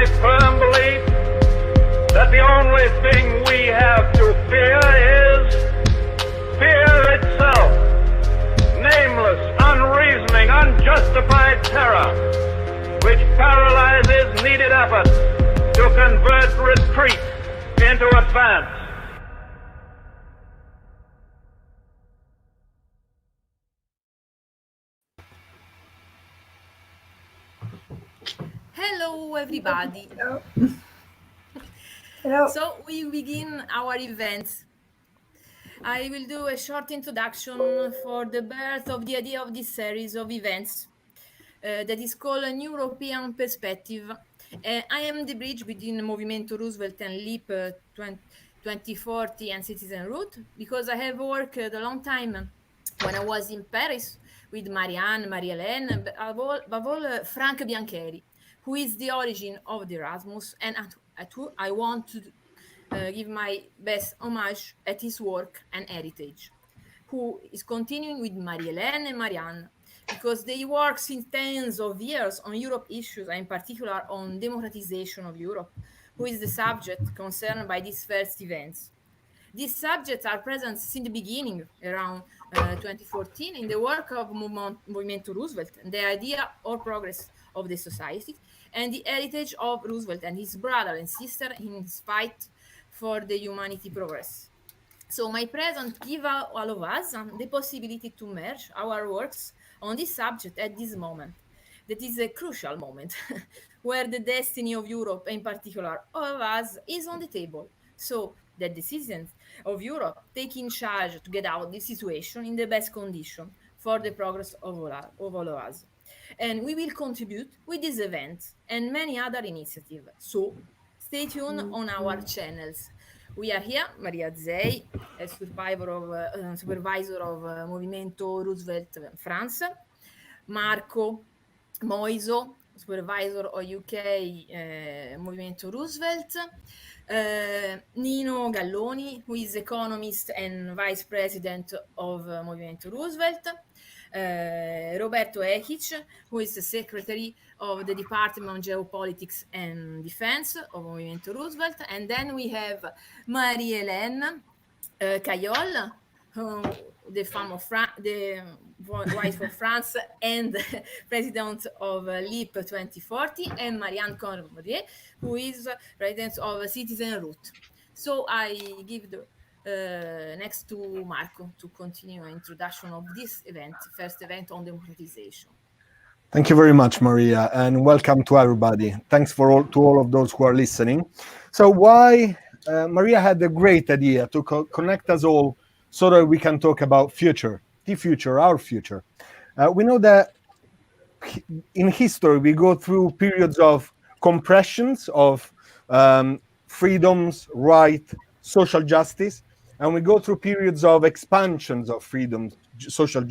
my firm belief that the only thing we have to fear is fear itself. Nameless, unreasoning, unjustified terror, which paralyzes needed effort to convert retreat into advance. Hello, everybody. Hello. Hello. So we begin our event. I will do a short introduction for the birth of the idea of this series of events that is called a New European Perspective. I am the bridge between Movimento Roosevelt and LEAP 2040 and Citizensroute because I have worked a long time when I was in Paris with Marie-Hélène, but above all Frank Biancheri, who is the origin of the Erasmus, and at who I want to give my best homage at his work and heritage, who is continuing with Marie-Hélène and Marianne, because they work since tens of years on Europe issues, and in particular on democratization of Europe, who is the subject concerned by these first events. These subjects are present since the beginning, around 2014, in the work of Movimento Roosevelt, and the idea or progress of the society, and the heritage of Roosevelt and his brother and sister in his fight for the humanity progress. So my present give all of us the possibility to merge our works on this subject at this moment. That is a crucial moment where the destiny of Europe, in particular of us, is on the table. So that the citizens of Europe take in charge to get out of this situation in the best condition for the progress of all of us. And we will contribute with this event and many other initiatives. So stay tuned on our channels. We are here, Maria Zei, a supervisor of Movimento Roosevelt France, Marco Moiso, supervisor of UK Movimento Roosevelt, Nino Galloni, who is economist and vice president of Movimento Roosevelt, Roberto Ekic, who is the secretary of the Department of Geopolitics and Defense of Movimento Roosevelt, and then we have Marie-Hélène Cayol, the wife of France and president of LEAP 2040, and Ranke-Cormier, who is president of Citizensroute. So I give the next to Marco to continue introduction of this event, first event on democratization. Thank you very much, Maria, and welcome to everybody. Thanks to all of those who are listening. So why Maria had a great idea to connect us all so that we can talk about future, the future, our future. We know that in history, we go through periods of compressions of freedoms, right, social justice, and we go through periods of expansions of freedoms, social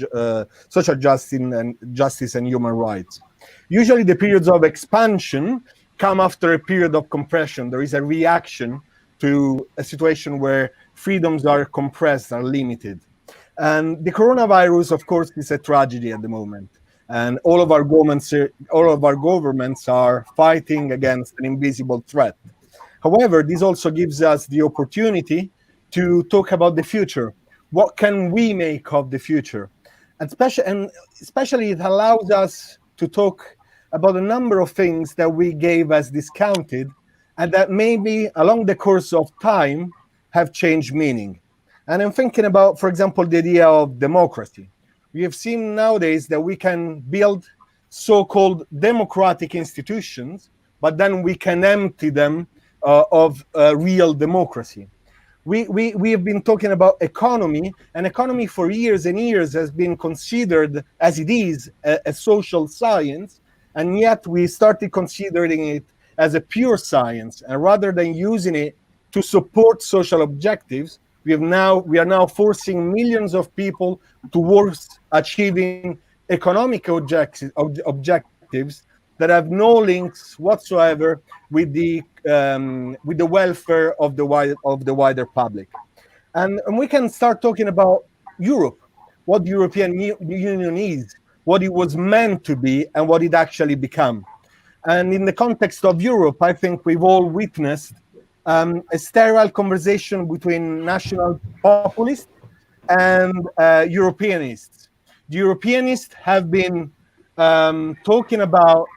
justice and human rights. Usually the periods of expansion come after a period of compression. There is a reaction to a situation where freedoms are compressed, are limited. And the coronavirus, of course, is a tragedy at the moment. And all of our governments are fighting against an invisible threat. However, this also gives us the opportunity to talk about the future. What can we make of the future? And especially it allows us to talk about a number of things that we gave as discounted and that maybe along the course of time have changed meaning. And I'm thinking about, for example, the idea of democracy. We have seen nowadays that we can build so-called democratic institutions, but then we can empty them of real democracy. We have been talking about economy, and economy for years and years has been considered, as it is, a social science, and yet we started considering it as a pure science, and rather than using it to support social objectives, we are now forcing millions of people towards achieving economic objectives that have no links whatsoever with the welfare of the wider public. And we can start talking about Europe, what the European Union is, what it was meant to be, and what it actually became. And in the context of Europe, I think we've all witnessed a sterile conversation between national populists and Europeanists. The Europeanists have been talking about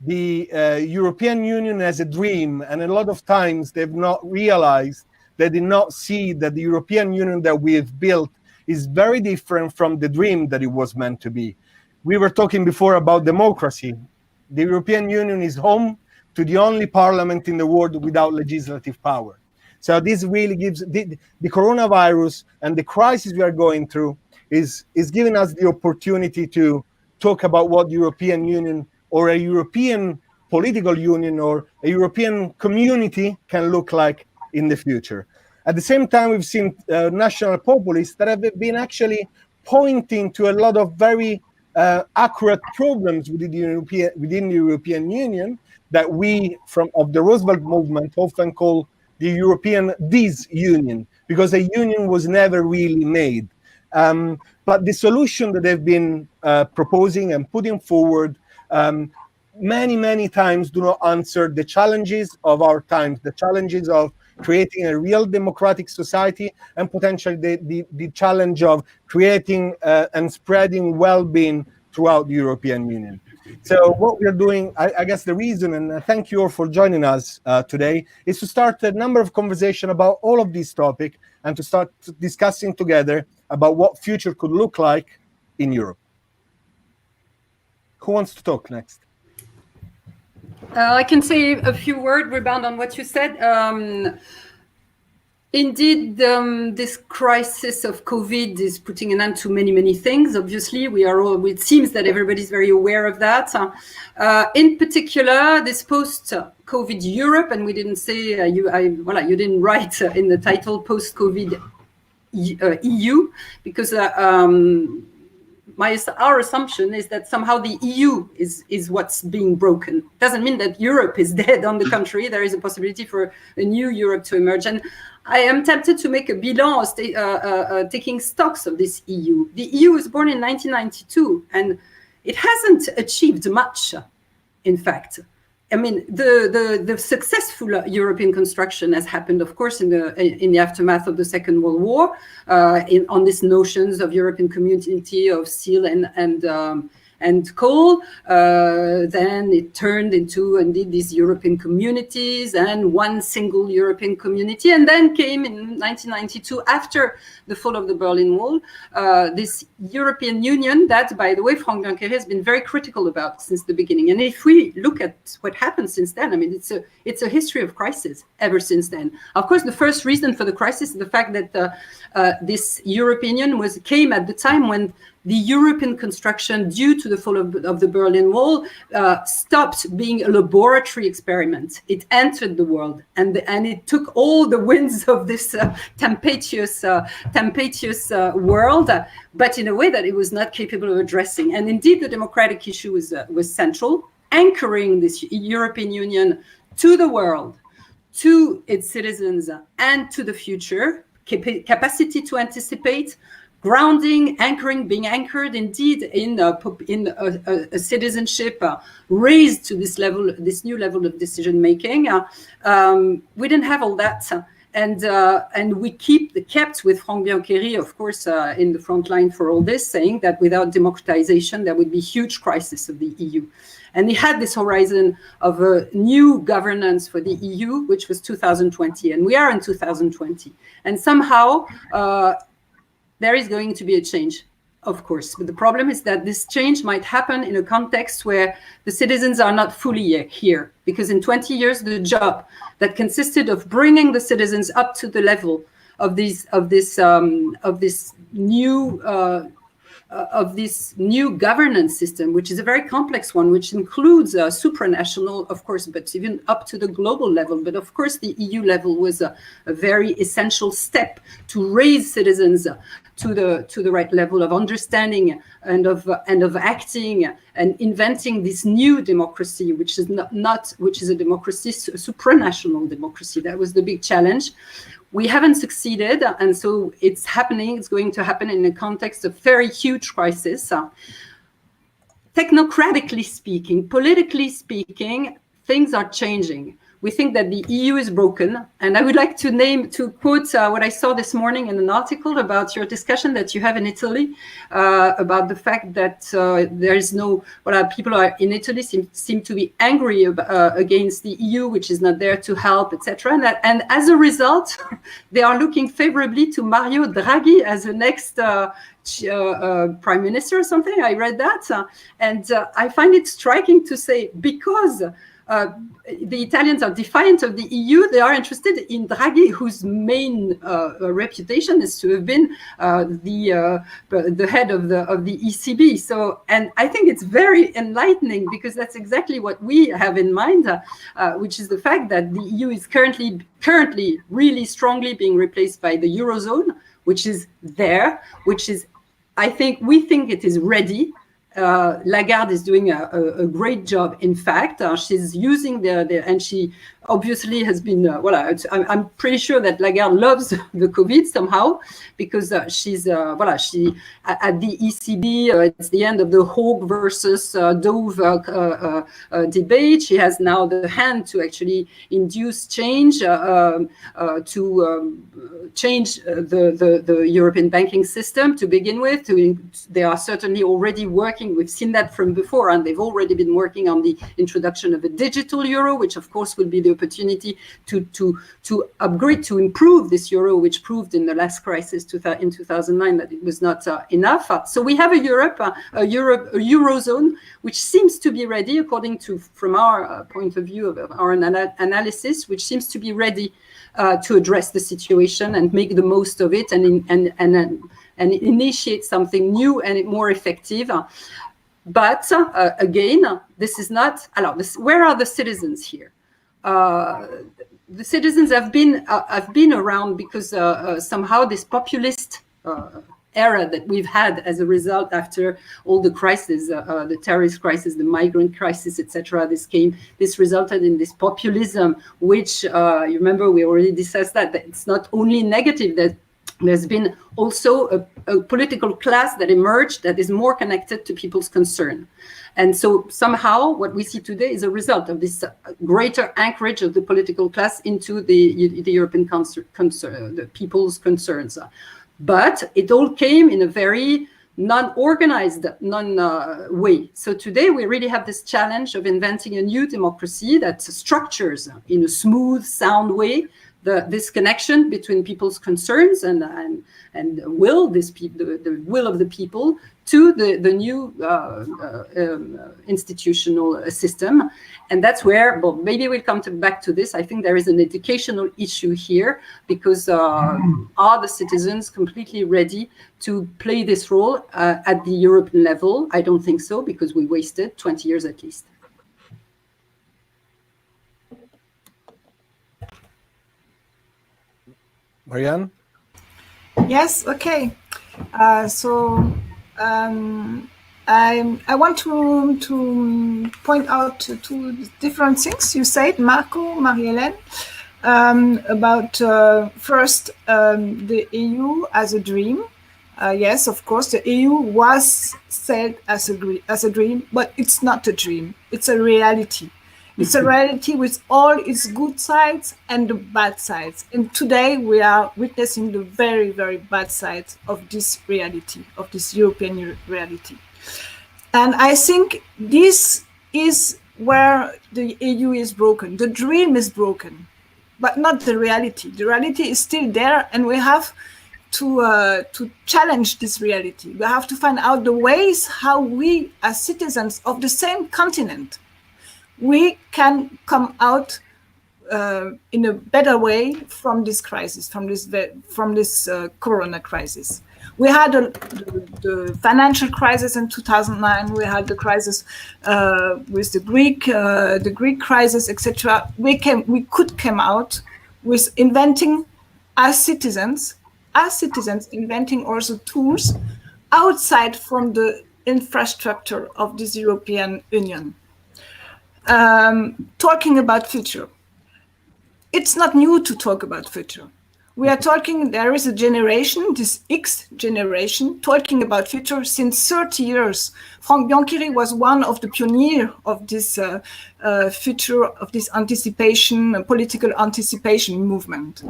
the European Union as a dream, and a lot of times they've not realized, they did not see that the European Union that we've built is very different from the dream that it was meant to be. We were talking before about democracy. The European Union is home to the only parliament in the world without legislative power. So this really gives the coronavirus and the crisis we are going through is giving us the opportunity to talk about what the European Union or a European political union or a European community can look like in the future. At the same time, we've seen national populists that have been actually pointing to a lot of very accurate problems within the European Union that we of the Roosevelt movement often call the European disunion, because a union was never really made. But the solution that they've been proposing and putting forward many times do not answer the challenges of our times, the challenges of creating a real democratic society, and potentially the challenge of creating and spreading well-being throughout the European Union. So what we're doing, I guess the reason, and thank you all for joining us today, is to start a number of conversations about all of these topics and to start discussing together about what future could look like in Europe. Who wants to talk next? I can say a few words, rebound on what you said. Indeed, this crisis of COVID is putting an end to many things. Obviously, it seems that everybody's very aware of that. In particular, this post-COVID Europe, and we didn't say, you didn't write in the title post-COVID EU, because our assumption is that somehow the EU is what's being broken. Doesn't mean that Europe is dead. On the contrary, there is a possibility for a new Europe to emerge. And I am tempted to make a bilan, taking stocks of this EU. The EU was born in 1992, and it hasn't achieved much, in fact. I mean, the successful European construction has happened, of course, in the aftermath of the Second World War, on these notions of European community of steel and coal. Then it turned into indeed these European communities and one single European community. And then came in 1992, after the fall of the Berlin Wall, this European Union that, by the way, Frank Biancheri has been very critical about since the beginning. And if we look at what happened since then, I mean, it's a history of crisis ever since then. Of course, the first reason for the crisis is the fact that this European Union came at the time when the European construction, due to the fall of the Berlin Wall, stopped being a laboratory experiment. It entered the world, and it took all the winds of this tempestuous world, but in a way that it was not capable of addressing. And indeed, the democratic issue was central, anchoring this European Union to the world, to its citizens, and to the future, capacity to anticipate, grounding, anchoring, being anchored indeed in a citizenship raised to this new level of decision making. We didn't have all that, and we kept with Frank Biancheri, of course, in the front line for all this, saying that without democratization there would be huge crisis of the EU. And he had this horizon of a new governance for the EU, which was 2020, and we are in 2020, and somehow there is going to be a change, of course. But the problem is that this change might happen in a context where the citizens are not fully here. Because in 20 years, the job that consisted of bringing the citizens up to the level of this new governance system, which is a very complex one, which includes supranational, of course, but even up to the global level. But of course, the EU level was a very essential step to raise citizens to the right level of understanding and of acting and inventing this new democracy, which is which is a democracy, a supranational democracy. That was the big challenge. We haven't succeeded, and so it's happening. It's going to happen in the context of very huge crisis. technocratically speaking, politically speaking, things are changing. We think that the EU is broken. And I would like to quote what I saw this morning in an article about your discussion that you have in Italy, about the fact that there is no, people are in Italy seem to be angry against the EU, which is not there to help, etc. And as a result, they are looking favorably to Mario Draghi as the next prime minister or something. I read that. And I find it striking to say, because the Italians are defiant of the EU, they are interested in Draghi, whose main reputation is to have been the head of the ECB. So, and I think it's very enlightening, because that's exactly what we have in mind, which is the fact that the EU is currently really strongly being replaced by the Eurozone, which is there, which is, we think it is ready. Lagarde is doing a great job. In fact, she's using and she obviously has been, I'm pretty sure that Lagarde loves the COVID somehow, because she's, she, at the ECB, it's the end of the Hogue versus Dove debate. She has now the hand to actually induce change, to change the European banking system to begin with. They are certainly already working, we've seen that from before, and they've already been working on the introduction of a digital euro, which of course will be the opportunity to upgrade, to improve this euro, which proved in the last crisis in 2009 that it was not enough. So we have a eurozone which seems to be ready, according to, from our point of view of our analysis, which seems to be ready to address the situation and make the most of it, and initiate something new and more effective. But again, this is not. Where are the citizens here? The citizens have been around because somehow this populist era that we've had as a result after all the crises, the terrorist crisis, the migrant crisis, etc. This resulted in this populism, which you remember we already discussed that it's not only negative, that there's been also a political class that emerged that is more connected to people's concern. And so somehow what we see today is a result of this greater anchorage of the political class into the European the people's concerns. But it all came in a very non-organized way. So today we really have this challenge of inventing a new democracy that structures in a smooth, sound way this connection between people's concerns and will, the will of the people, to the new institutional system. And that's where, well, maybe we'll come back to this. I think there is an educational issue here, because are the citizens completely ready to play this role at the European level? I don't think so, because we wasted 20 years at least. Marianne? Yes, okay. I want to point out two different things you said, Marco, Marie-Hélène, about first the EU as a dream. Yes, of course, the EU was said as a dream, but it's not a dream. It's a reality. It's a reality with all its good sides and the bad sides. And today we are witnessing the very, very bad sides of this reality, of this European reality. And I think this is where the EU is broken. The dream is broken, but not the reality. The reality is still there, and we have to challenge this reality. We have to find out the ways how we, as citizens of the same continent, we can come out in a better way from this crisis, from this corona crisis. We had the financial crisis in 2009. We had the crisis with the Greek crisis, etc. We could come out with inventing, as citizens, inventing also tools outside from the infrastructure of this European Union. Talking about future. It's not new to talk about future. We are talking, there is a generation, this X generation, talking about future since 30 years. Frank Biancheri was one of the pioneers of this future, of this anticipation, political anticipation movement.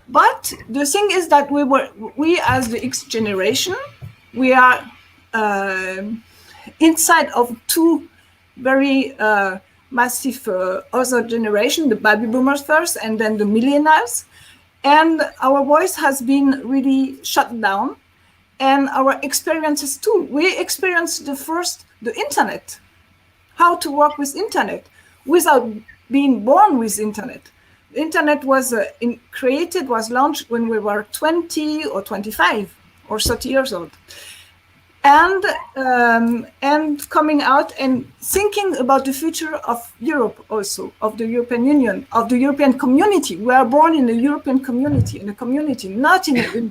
But the thing is that we as the X generation, we are inside of two very massive other generation, the baby boomers first, and then the millennials. And our voice has been really shut down, and our experiences too. We experienced the internet, how to work with internet without being born with internet. The internet was was launched when we were 20 or 25 or 30 years old. And coming out and thinking about the future of Europe also, of the European Union, of the European community. We are born in a European community, not in a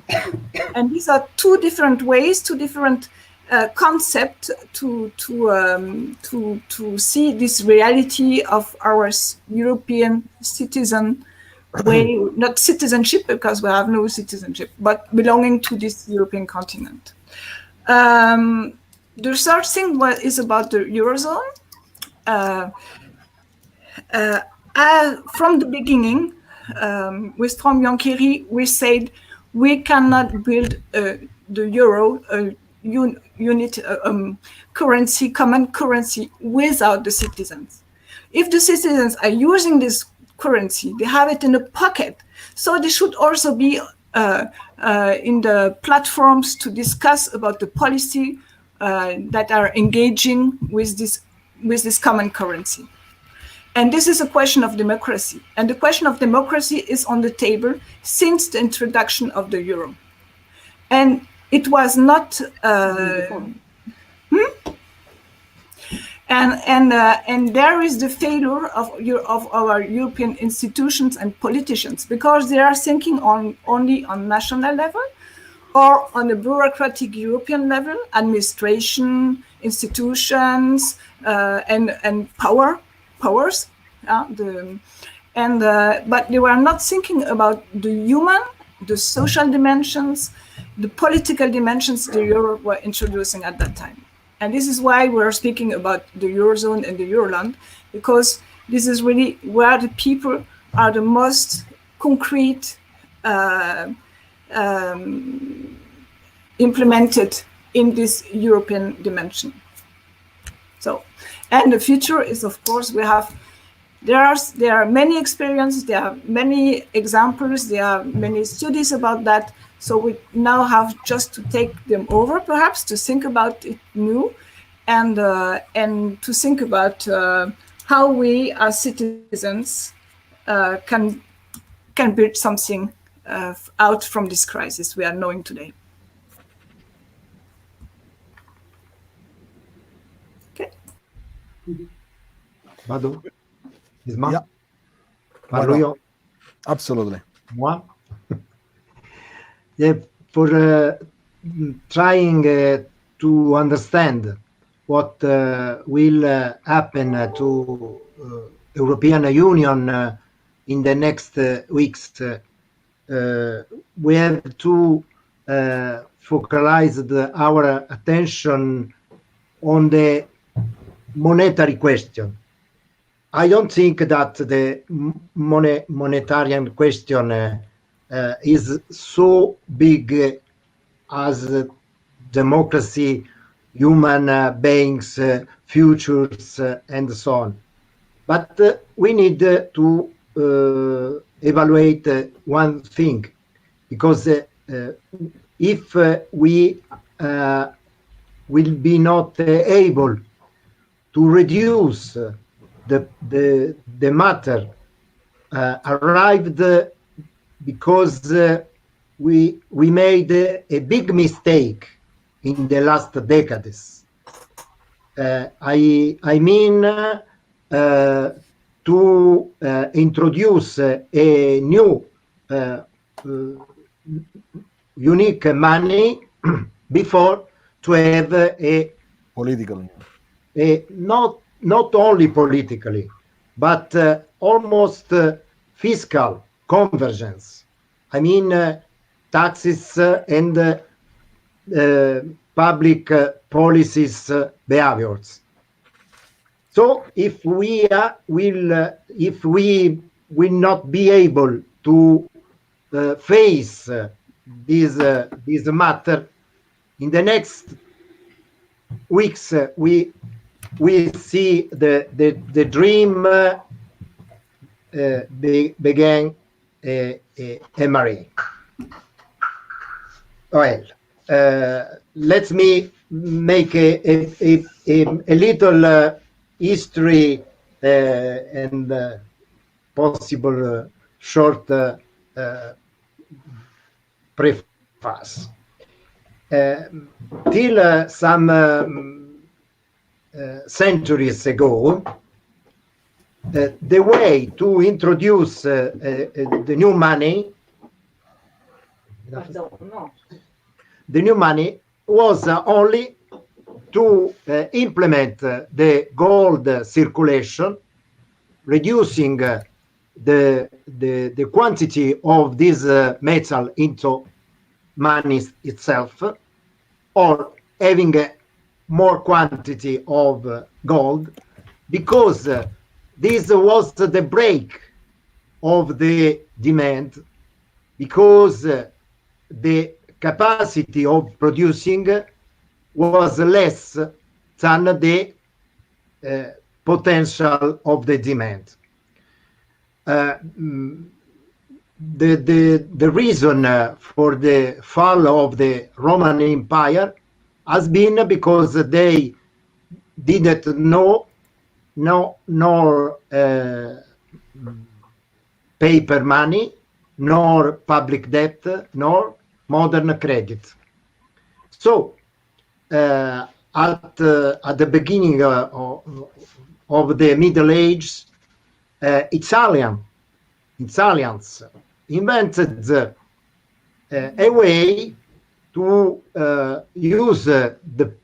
and these are two different ways, two different concepts to see this reality of our European citizen way, not citizenship, because we have no citizenship, but belonging to this European continent. The third thing is about the Eurozone. From the beginning, with Frank Biancheri, we said we cannot build the euro unit currency, common currency, without the citizens. If the citizens are using this currency, they have it in a pocket, so they should also be in the platforms to discuss about the policy that are engaging with this common currency. And this is a question of democracy. And the question of democracy is on the table since the introduction of the euro. And it was not... And there is the failure of our European institutions and politicians, because they are thinking only on national level or on a bureaucratic European level, administration, institutions, and powers. But they were not thinking about the human, the social dimensions, the political dimensions the Europe were introducing at that time. And this is why we're speaking about the Eurozone and the Euroland, because this is really where the people are the most concrete implemented in this European dimension. So, and the future is, of course, there are many experiences, there are many examples, there are many studies about that. So we now have just to take them over, perhaps, to think about it new, and to think about how we as citizens can build something out from this crisis we are knowing today. Okay. Vado? Isma? Yeah. Parlo io? Absolutely. Moi? Yeah, for trying to understand what will happen to European Union in the next weeks, we have to focalize our attention on the monetary question. I don't think that the monetary question is so big as democracy, human beings, futures, and so on. But we need to evaluate one thing, because if we will be not able to reduce the matter arrived because we made a big mistake in the last decades. I mean to introduce a new unique money before to have a Political. Not only politically, but almost fiscal convergence. I mean taxes and public policies behaviors. So if we will not be able to face this matter in the next weeks, we see the dream began emerging. Well, let me make a little history and possible short preface. Till some centuries ago, the way to introduce the new money was only to implement the gold circulation, reducing the quantity of this metal into money itself, or having more quantity of gold, because this was the break of the demand, because the capacity of producing was less than the potential of the demand. The reason for the fall of the Roman Empire has been because they didn't know nor paper money, nor public debt, nor modern credit. So at the beginning of the Middle Ages, Italians invented a way to use the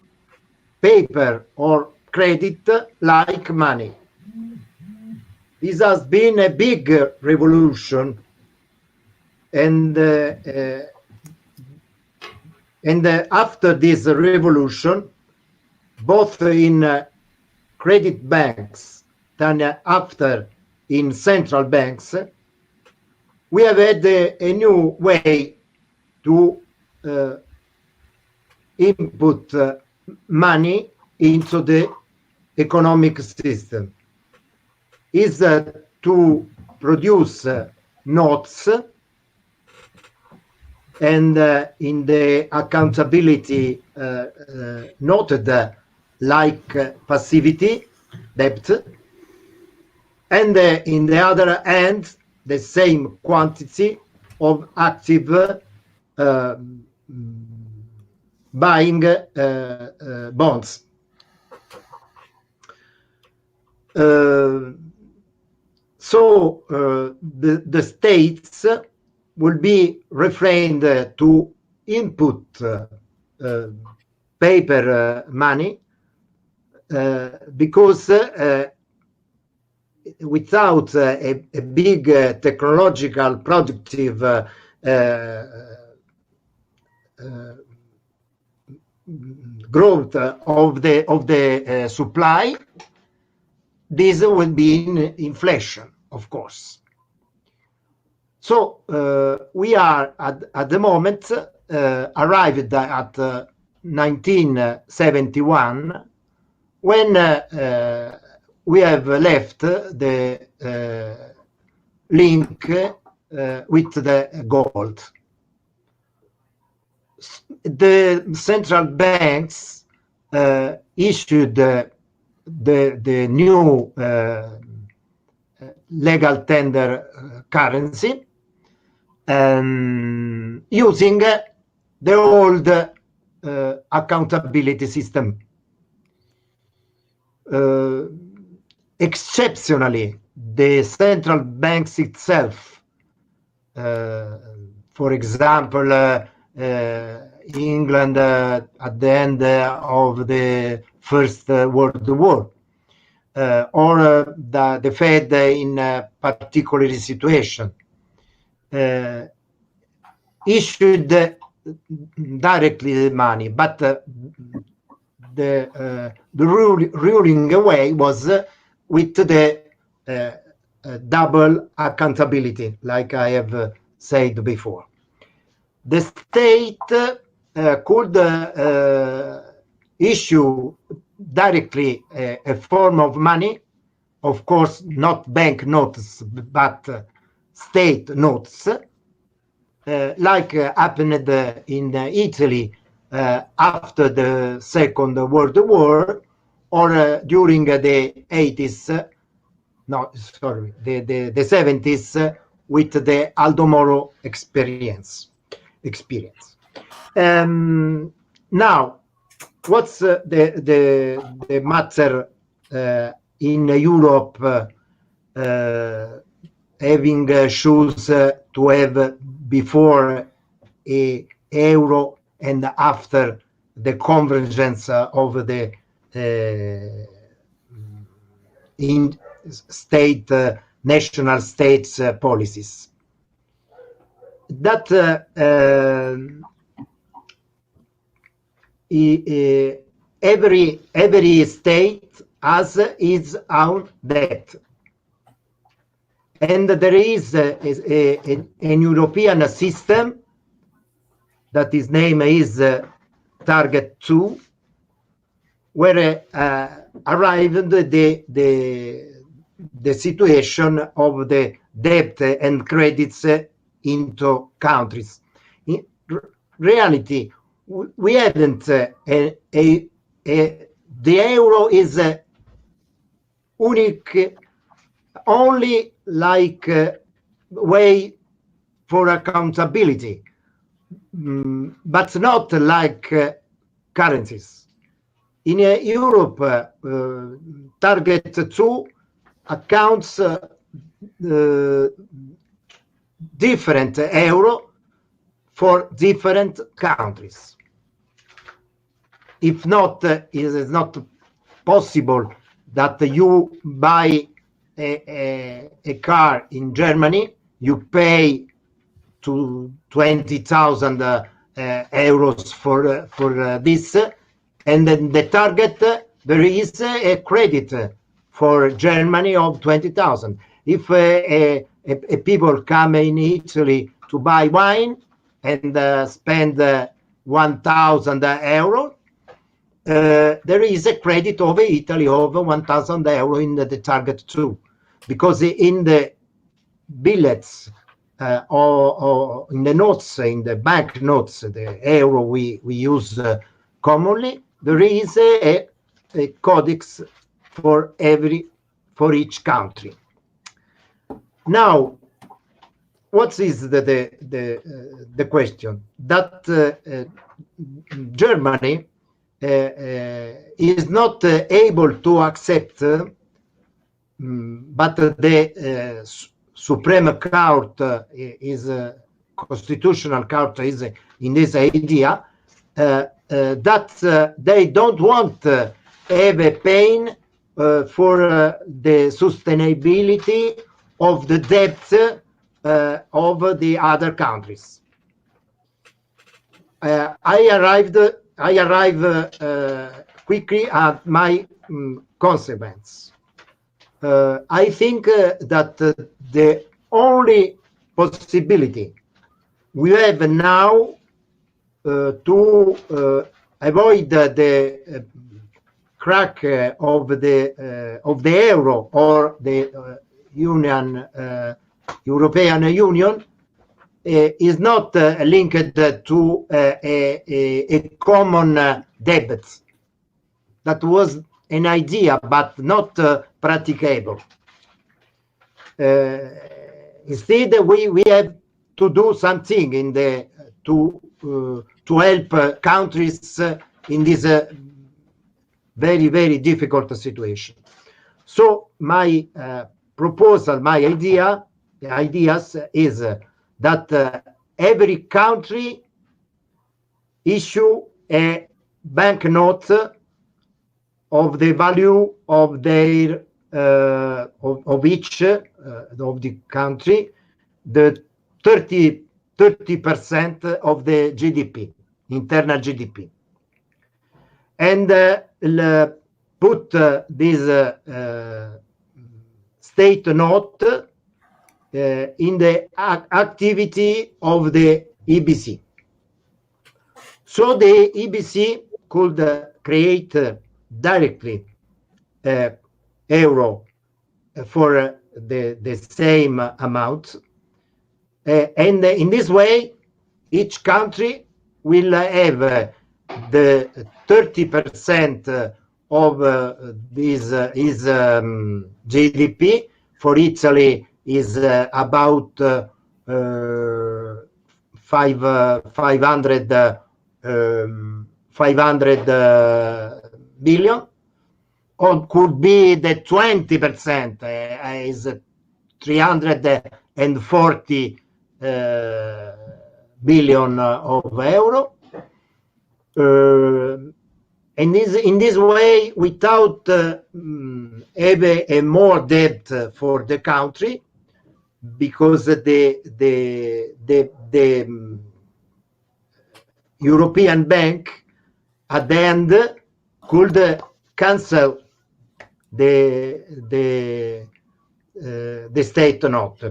paper or credit like money. This has been a big revolution, and after this revolution, both in credit banks and after in central banks, we have had a new way to input money into the economic system. Is to produce notes, and in the accountability noted like passivity, debt, and in the other hand, the same quantity of active buying bonds. So the states will be refrained to input paper money because without a big technological productive growth of the supply, this will be in inflation, of course. So we are at the moment arrived at 1971, when we have left the link with the gold. The central banks issued the new legal tender currency, using the old accountability system. Exceptionally, the central banks itself, for example, England at the end of the First World War, or the Fed in a particular situation, issued directly the money, but the ruling way was with the double accountability, like I have said before. The state could issue directly a form of money, of course not bank notes, but state notes, like happened in Italy after the Second World War, or during the 80s, no, sorry, the 70s, with the Aldo Moro experience. Now, what's the matter in Europe, having shoes to have before a euro and after the convergence of the in state national states policies? That every state has its own debt, and there is an European system that its name is Target 2, where arrived the situation of the debt and credits into countries. In reality, we haven't the euro is unique only like way for accountability, but not like currencies. In Europe, Target 2 accounts different euro for different countries. If not, it is not possible that you buy a car in Germany, you pay to 20,000 euros for this, and then the target, there is a credit for Germany of 20,000. If people come in Italy to buy wine and spend 1,000 euro, there is a credit over Italy of 1,000 euro in the Target 2, because in the billets or in the notes, in the bank notes, the euro we use commonly, there is a codex for each country. Now, what is the question? That Germany is not able to accept, but the Supreme Court is Constitutional Court is in this idea that they don't want have a pain for the sustainability of the debt of the other countries. I arrive quickly at my consequence. I think that the only possibility we have now to avoid the crack of the euro or the European Union is not linked to a common debt. That was an idea, but not practicable. Instead, we have to do something in the to help countries in this very, very difficult situation. So my proposal, my ideas is that every country issue a banknote of the value of their of each of the country, the 30 30% of the GDP, internal GDP. And put this state note in the activity of the EBC. So the EBC could create directly euro for the same amount. And in this way, each country will have the 30% of this is GDP. For Italy is about 500 billion, or could be the 20% is 340 billion of euro. And in this way, without have a more debt for the country, because the European Bank at the end could cancel the state note.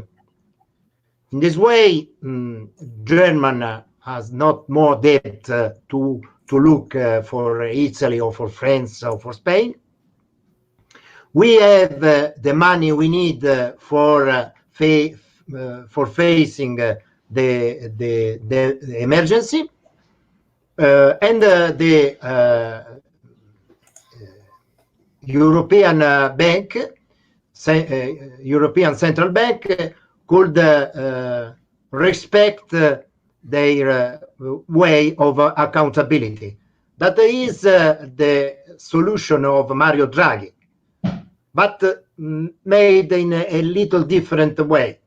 In this way, Germany has not more debt to look for Italy or for France or for Spain. We have the money we need for facing the emergency, and the European Bank, European Central Bank, could respect their way of accountability. That is the solution of Mario Draghi, but made in a little different way.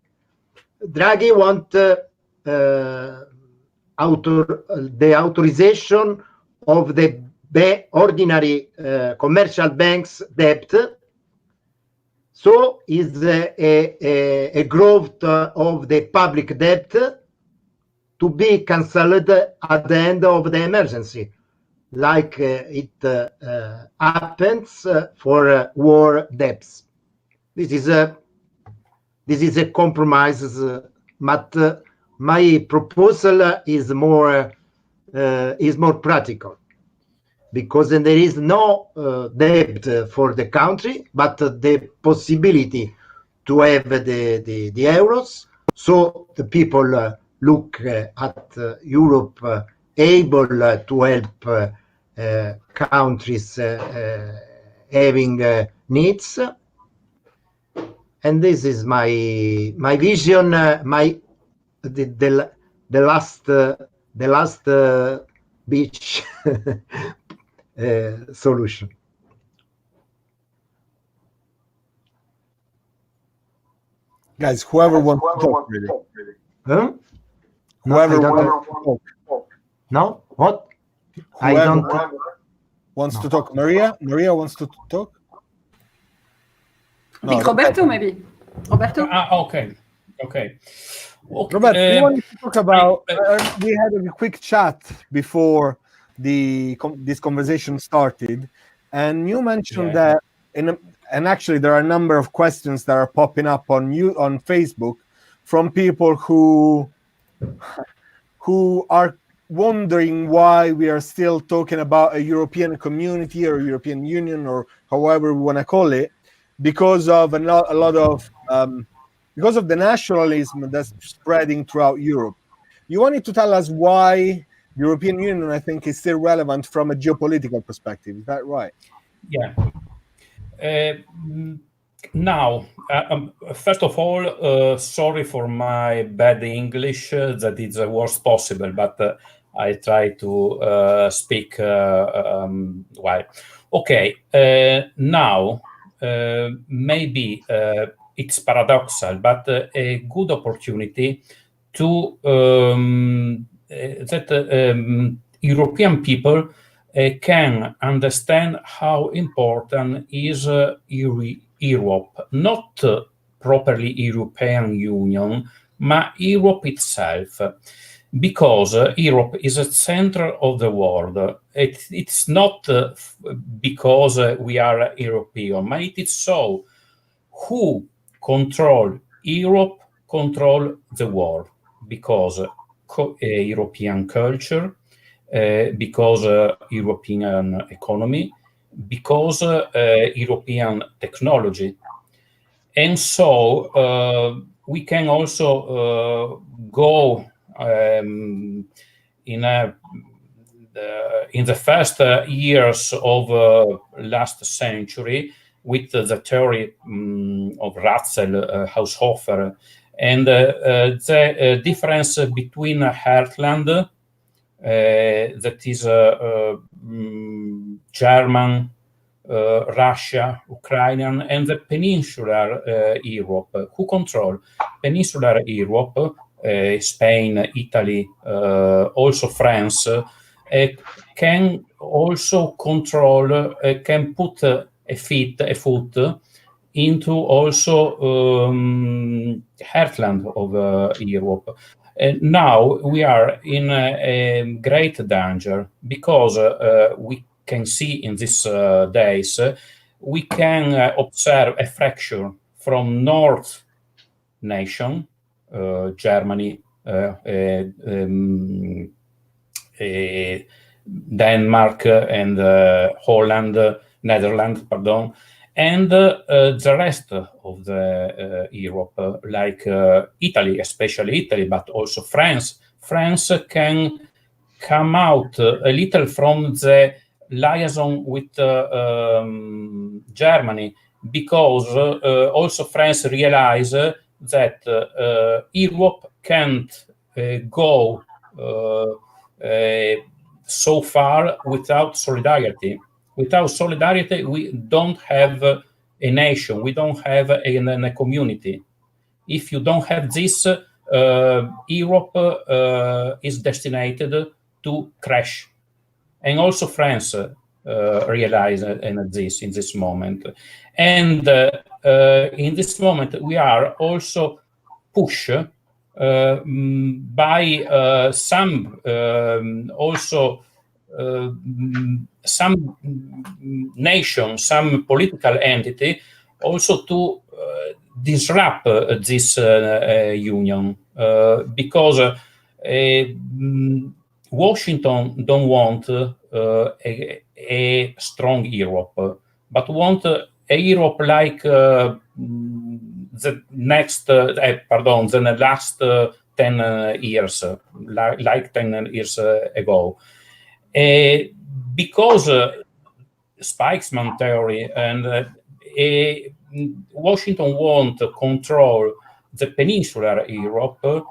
Draghi wants the authorization of the ordinary commercial banks' debt. So is a growth of the public debt to be cancelled at the end of the emergency, like it happens for war debts. This is a compromise, but my proposal is more practical, because there is no debt for the country, but the possibility to have the euros, so the people look at Europe able to help countries having needs. And this is my vision, the last beach solution. Guys, whoever wants to talk, really. Huh? Whoever No, wants to talk. No? What? Whoever I don't. wants to talk. Maria wants to talk? I think Roberto, maybe. Roberto? Okay. Roberto, we wanted to talk about, we had a quick chat before this conversation started, and you mentioned that, and actually there are a number of questions that are popping up on Facebook from people who are wondering why we are still talking about a European community or European Union, or however we want to call it, because of because of the nationalism that's spreading throughout Europe. You wanted to tell us why European Union, I think, is still relevant from a geopolitical perspective. Is that right? Yeah. Now, first of all, sorry for my bad English. That is the worst possible, but I try to speak well. Okay. Now, maybe it's paradoxal, but a good opportunity to that European people can understand how important is Europe, not properly European Union, but Europe itself. Because Europe is a center of the world. It's not because we are European, but it is so. Who control Europe control the world, because European culture, because European economy, because European technology. And so we can also go in the first years of last century with the theory of Ratzel, Haushofer, and the difference between heartland, that is German, Russia, Ukrainian, and the peninsular Europe. Who control peninsular Europe? Spain, Italy, also France, can also control, can put a foot into also heartland of Europe. Now we are in a great danger, because we can see in these days, we can observe a fracture from North nation, Germany, Denmark, and Holland, Netherlands, pardon, and the rest of the Europe, like Italy, especially Italy, but also France. France can come out a little from the liaison with Germany, because also France realized that Europe can't go so far without solidarity. Without solidarity, we don't have a nation, we don't have a community. If you don't have this, Europe is destined to crash. And also France realize this in this moment. And in this moment, we are also pushed by some also some nation, some political entity, also to disrupt this union, because Washington don't want a strong Europe, but want a Europe like the last 10 years, like 10 years ago. Because Spikesman theory and Washington want to control the peninsular Europe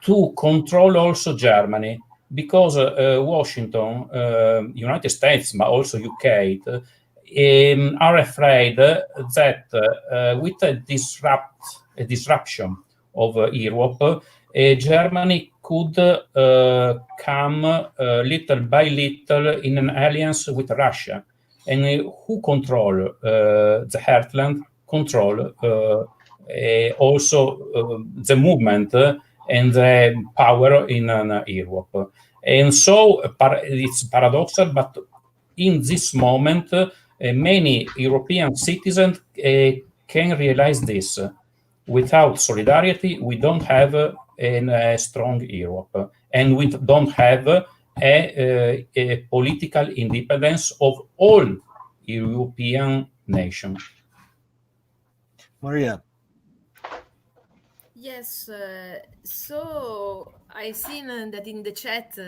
to control also Germany, because Washington, United States, but also UK, are afraid that with a disruption of Europe, Germany could come little by little in an alliance with Russia. And who control the heartland, control also the movement and the power in Europe. And so it's paradoxal, but in this moment, many European citizens can realize this. Without solidarity, we don't have a strong Europe, and we don't have a political independence of all European nations. Maria. Yes, so I've seen that in the chat,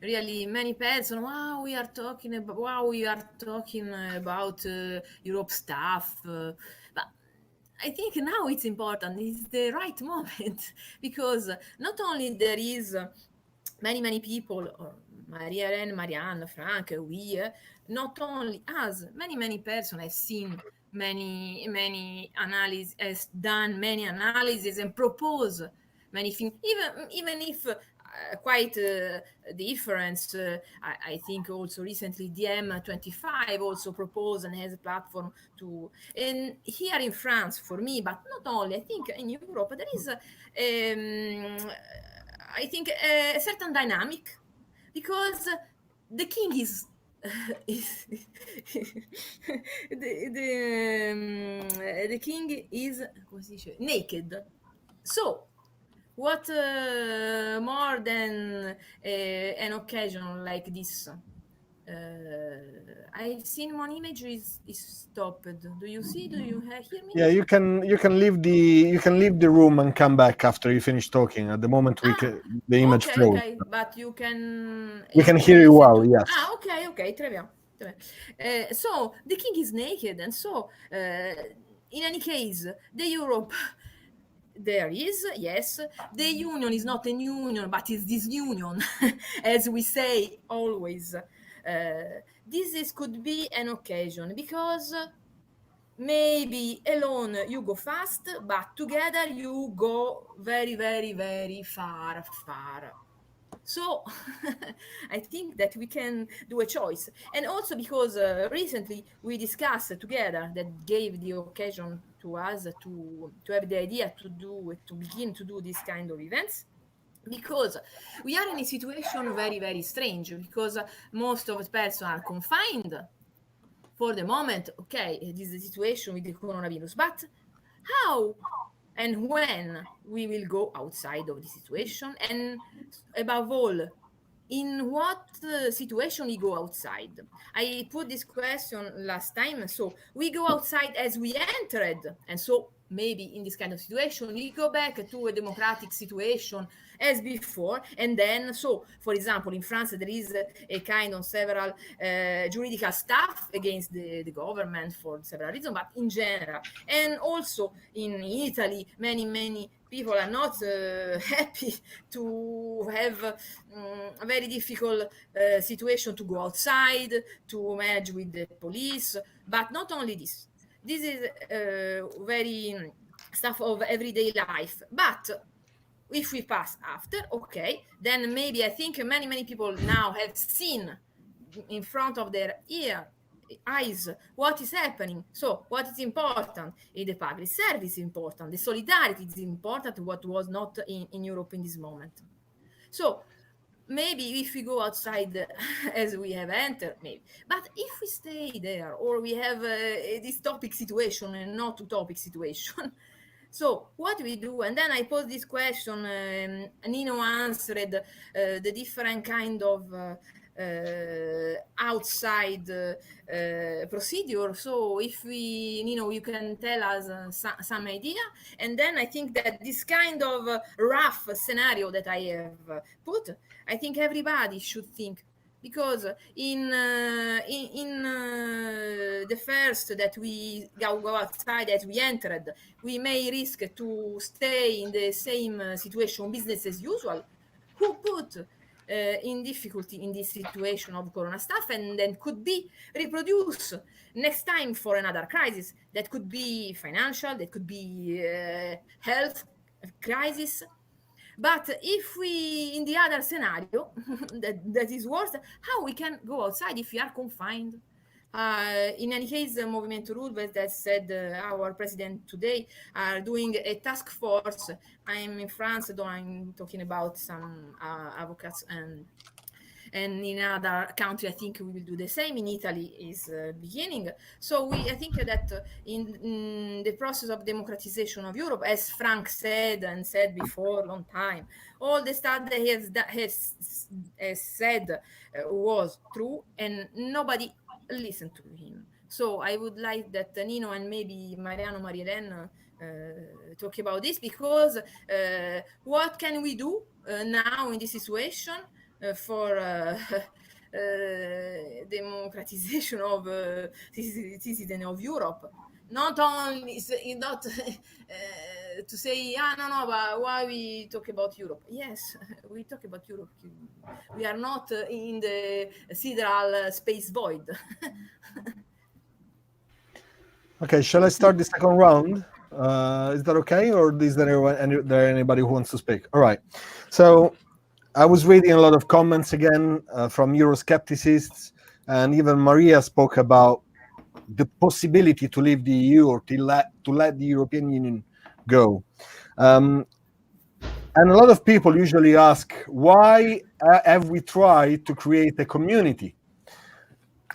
really many persons. Wow, we are talking about Europe stuff. But I think now it's important. It's the right moment, because not only there is many people, or Marie-Hélène, Marianne, Frank, we, not only us, many persons have seen many analyses, has done many analyses and propose many things, even if quite different. I think also recently the M25 also proposed and has a platform to, and here in France for me, but not only, I think in Europe there is I think a certain dynamic, because the king is the king is naked. So what more than an occasion like this? I've seen one image is stopped. Do you see? Do you hear me? Yeah, you can leave the room and come back after you finish talking. At the moment, the image okay, froze. okay, but you can. We can hear you well. to... Yes. Okay, okay, très bien. So the king is naked, and so in any case, the Europe. There is, yes, the union is not a union, but is disunion, as we say always. This could be an occasion, because maybe alone you go fast, but together you go very, very, very far. So I think that we can do a choice. And also because recently we discussed together, that gave the occasion to us to have the idea to begin to do this kind of events, because we are in a situation very, very strange, because most of the persons are confined for the moment. Okay, this is the situation with the coronavirus, but how and when we will go outside of the situation, and above all, in what situation we go outside? I put this question last time. So we go outside as we entered, and so maybe in this kind of situation we go back to a democratic situation as before, and then, so for example, in France there is a kind of several juridical stuff against the government for several reasons, but in general, and also in Italy, many people are not happy to have a very difficult situation to go outside, to manage with the police. But not only this is very stuff of everyday life. But if we pass after, okay, then maybe I think many people now have seen in front of their eyes what is happening. So what is important in the public service is important, the solidarity is important, what was not in Europe in this moment. So maybe if we go outside as we have entered, maybe, but if we stay there, or we have a dystopic situation and not utopic situation, so what we do? And then I posed this question, Nino answered the different kind of outside procedure. So if Nino, you can tell us some idea, and then I think that this kind of rough scenario that I have put, I think everybody should think, because in the first that we go outside as we entered, we may risk to stay in the same situation, business as usual. Who put in difficulty in this situation of corona stuff, and then could be reproduced next time for another crisis that could be financial, that could be health crisis. But if we, in the other scenario, that is worse, how we can go outside if we are confined? In any case, Movimento Roosevelt, that said our president today, are doing a task force. I'm in France, though I'm talking about some advocates, and in other country, I think we will do the same. In Italy is beginning. So I think that in the process of democratization of Europe, as Frank said and said before, long time, all the stuff that he has said was true, and nobody listened to him. So I would like that Nino and maybe Mariano, Marie-Hélène talk about this, because what can we do now in this situation for democratization of citizens of Europe? Not only not to say, no, but why we talk about Europe? Yes, we talk about Europe. We are not in the sideral space void. Okay, shall I start the second round? Is that okay, or is there anybody who wants to speak? All right. So I was reading a lot of comments again from Euroscepticists, and even Maria spoke about the possibility to leave the EU or to let the European Union go. And a lot of people usually ask, why have we tried to create a community?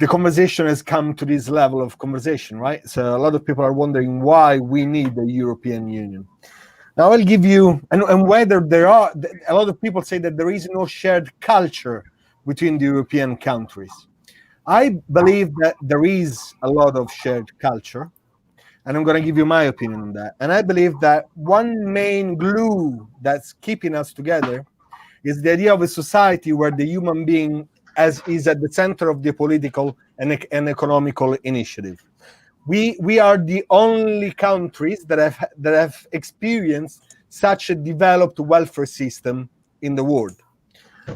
The conversation has come to this level of conversation, right? So a lot of people are wondering why we need the European Union. Now I'll give you, and whether there are, a lot of people say that there is no shared culture between the European countries. I believe that there is a lot of shared culture, and I'm going to give you my opinion on that. And I believe that one main glue that's keeping us together is the idea of a society where the human being is at the center of the political and economical initiative. We are the only countries that have experienced such a developed welfare system in the world.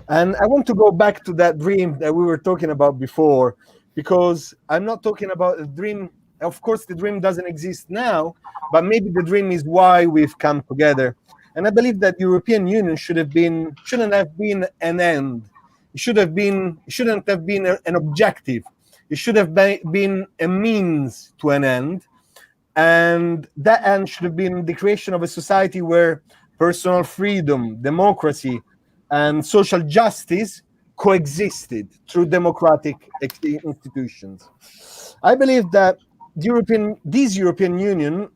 And I want to go back to that dream that we were talking about before, because I'm not talking about a dream. Of course, the dream doesn't exist now, but maybe the dream is why we've come together. And I believe that the European Union shouldn't have been an end. It shouldn't have been an objective. It should have been a means to an end. And that end should have been the creation of a society where personal freedom, democracy, and social justice coexisted through democratic institutions. I believe that this European Union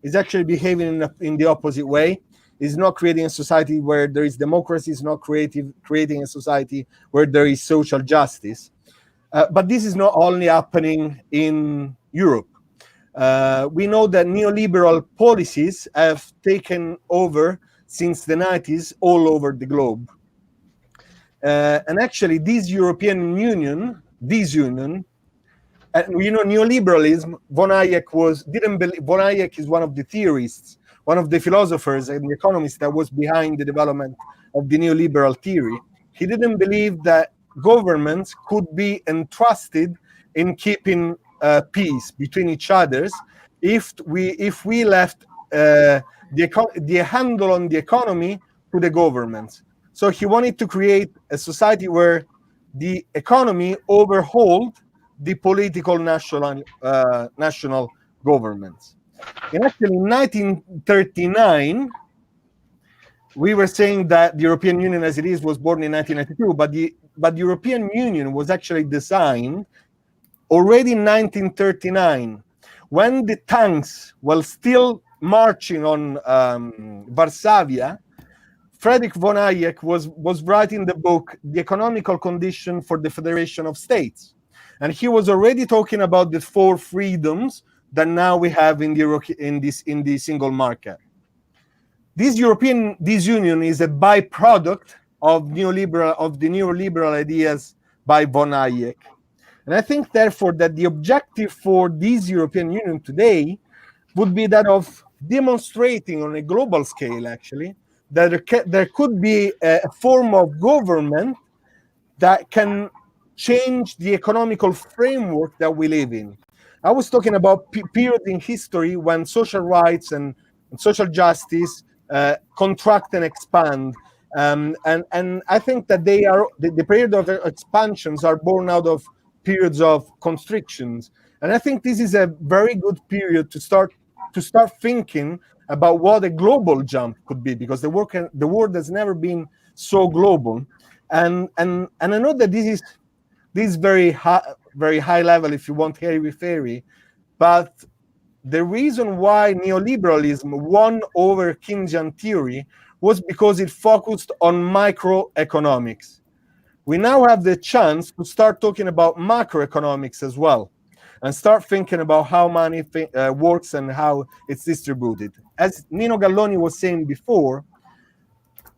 is actually behaving in the opposite way. It's not creating a society where there is democracy. It's not creating a society where there is social justice. But this is not only happening in Europe. We know that neoliberal policies have taken over since the 90s all over the globe. And actually, this European Union, neoliberalism, von Hayek is one of the theorists, one of the philosophers and the economists that was behind the development of the neoliberal theory. He didn't believe that governments could be entrusted in keeping peace between each others if we left the handle on the economy to the governments. So he wanted to create a society where the economy overhauled the political national governments. And actually, in 1939, we were saying that the European Union as it is was born in 1992, but the European Union was actually designed already in 1939, when the tanks were still marching on Varsavia. Friedrich von Hayek was writing the book, The Economical Condition for the Federation of States. And he was already talking about the 4 freedoms that now we have in the single market. This union is a byproduct of the neoliberal ideas by von Hayek. And I think, therefore, that the objective for this European Union today would be that of demonstrating on a global scale, actually, that there could be a form of government that can change the economical framework that we live in. I was talking about period in history when social rights and social justice contract and expand. And I think that the period of expansions are born out of periods of constrictions. And I think this is a very good period to start thinking about what a global jump could be, because the world has never been so global. And I know that this is very high level, if you want, airy-fairy, but the reason why neoliberalism won over Keynesian theory was because it focused on microeconomics. We now have the chance to start talking about macroeconomics as well, and start thinking about how money works and how it's distributed. As Nino Galloni was saying before,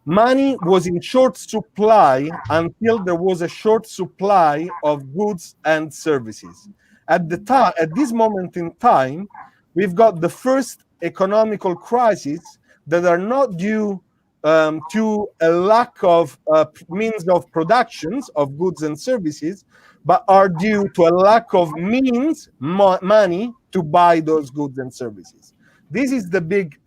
money was in short supply until there was a short supply of goods and services. At this moment in time, we've got the first economical crisis that are not due to a lack of means of productions of goods and services, but are due to a lack of means, money, to buy those goods and services. This is the big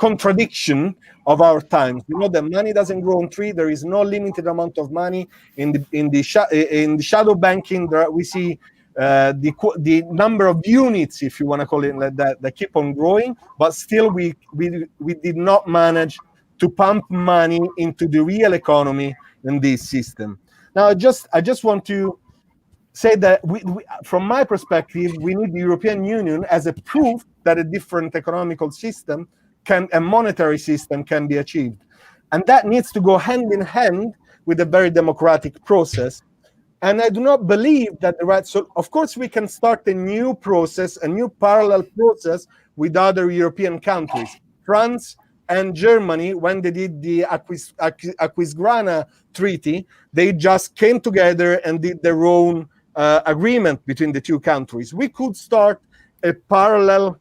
contradiction of our times. You know that money doesn't grow on tree. There is no limited amount of money in the shadow banking. We see the number of units, if you want to call it like that keep on growing, but still we did not manage to pump money into the real economy in this system. Now, I just want to say that from my perspective, we need the European Union as a proof that a different economical system a monetary system can be achieved. And that needs to go hand in hand with a very democratic process. And I do not believe that so of course we can start a new process, a new parallel process with other European countries. France and Germany, when they did the Aquisgrana Treaty, they just came together and did their own agreement between the two countries. We could start a parallel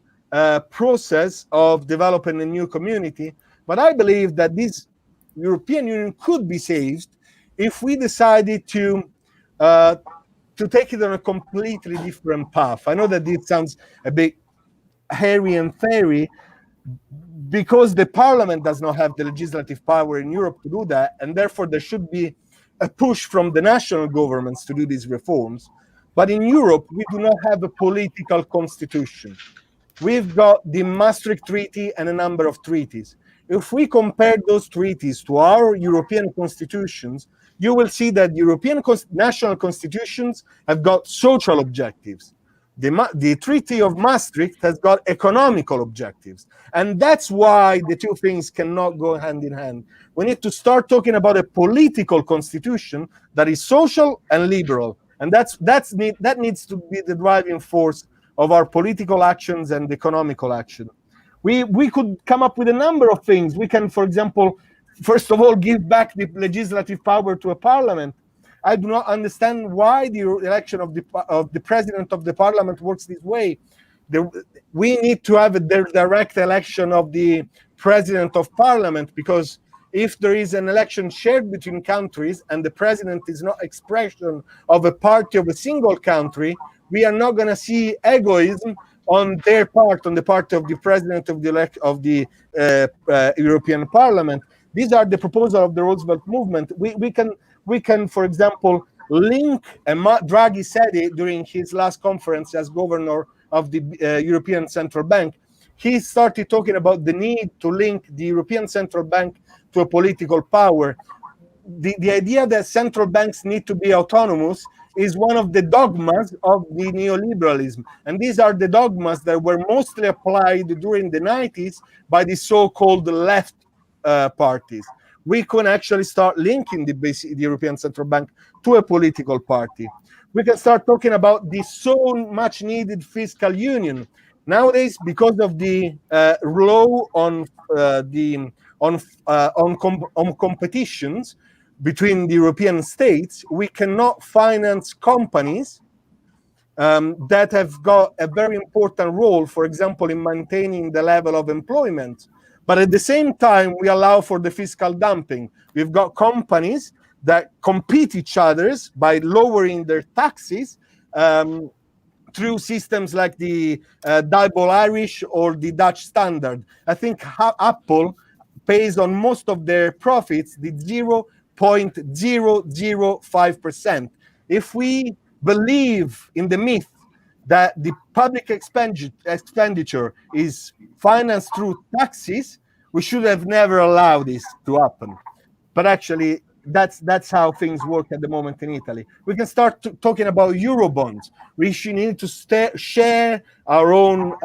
process of developing a new community, but I believe that this European Union could be saved if we decided to take it on a completely different path. I know that this sounds a bit hairy and fairy, because the parliament does not have the legislative power in Europe to do that, and therefore there should be a push from the national governments to do these reforms. But in Europe, we do not have a political constitution. We've got the Maastricht Treaty and a number of treaties. If we compare those treaties to our European constitutions, you will see that European national constitutions have got social objectives. The Treaty of Maastricht has got economical objectives. And that's why the two things cannot go hand in hand. We need to start talking about a political constitution that is social and liberal. And that needs to be the driving force of our political actions and economical action. We could come up with a number of things. We can, for example, first of all, give back the legislative power to a parliament. I do not understand why the election of the president of the parliament works this way. We need to have a direct election of the president of parliament, because if there is an election shared between countries and the president is not expression of a party of a single country, we are not going to see egoism on their part, on the part of the president of the European Parliament. These are the proposals of the Roosevelt movement. We can, for example, link, and Draghi said it during his last conference as governor of the European Central Bank. He started talking about the need to link the European Central Bank to a political power. The idea that central banks need to be autonomous is one of the dogmas of the neoliberalism. And these are the dogmas that were mostly applied during the 90s by the so-called left parties. We can actually start linking the European Central Bank to a political party. We can start talking about the so much needed fiscal union. Nowadays, because of the law on competitions between the European states, we cannot finance companies that have got a very important role, for example, in maintaining the level of employment. But at the same time, we allow for the fiscal dumping. We've got companies that compete each other by lowering their taxes through systems like the double Irish or the Dutch standard. I think Apple pays on most of their profits the 0.005%. If we believe in the myth that the public expenditure is financed through taxes, we should have never allowed this to happen. But actually, that's how things work at the moment in Italy. We can start talking about Eurobonds. We should need to share our own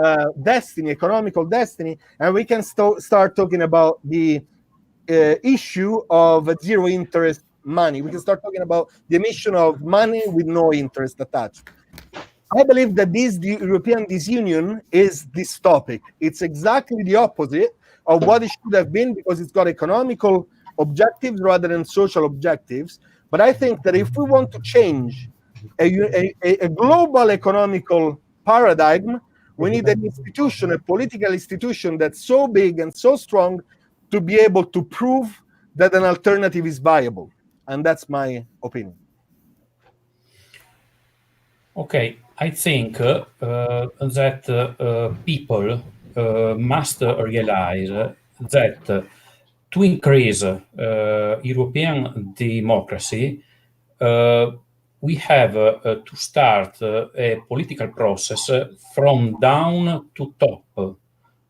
destiny, economical destiny, and we can start talking about the issue of zero interest money. We can start talking about the emission of money with no interest attached. I believe that the European disunion is dystopic. It's exactly the opposite of what it should have been, because it's got economical objectives rather than social objectives. But I think that if we want to change a global economical paradigm, we need an institution, a political institution that's so big and so strong to be able to prove that an alternative is viable. And that's my opinion. Okay, I think that people must realize that to increase European democracy, we have to start a political process from down to top,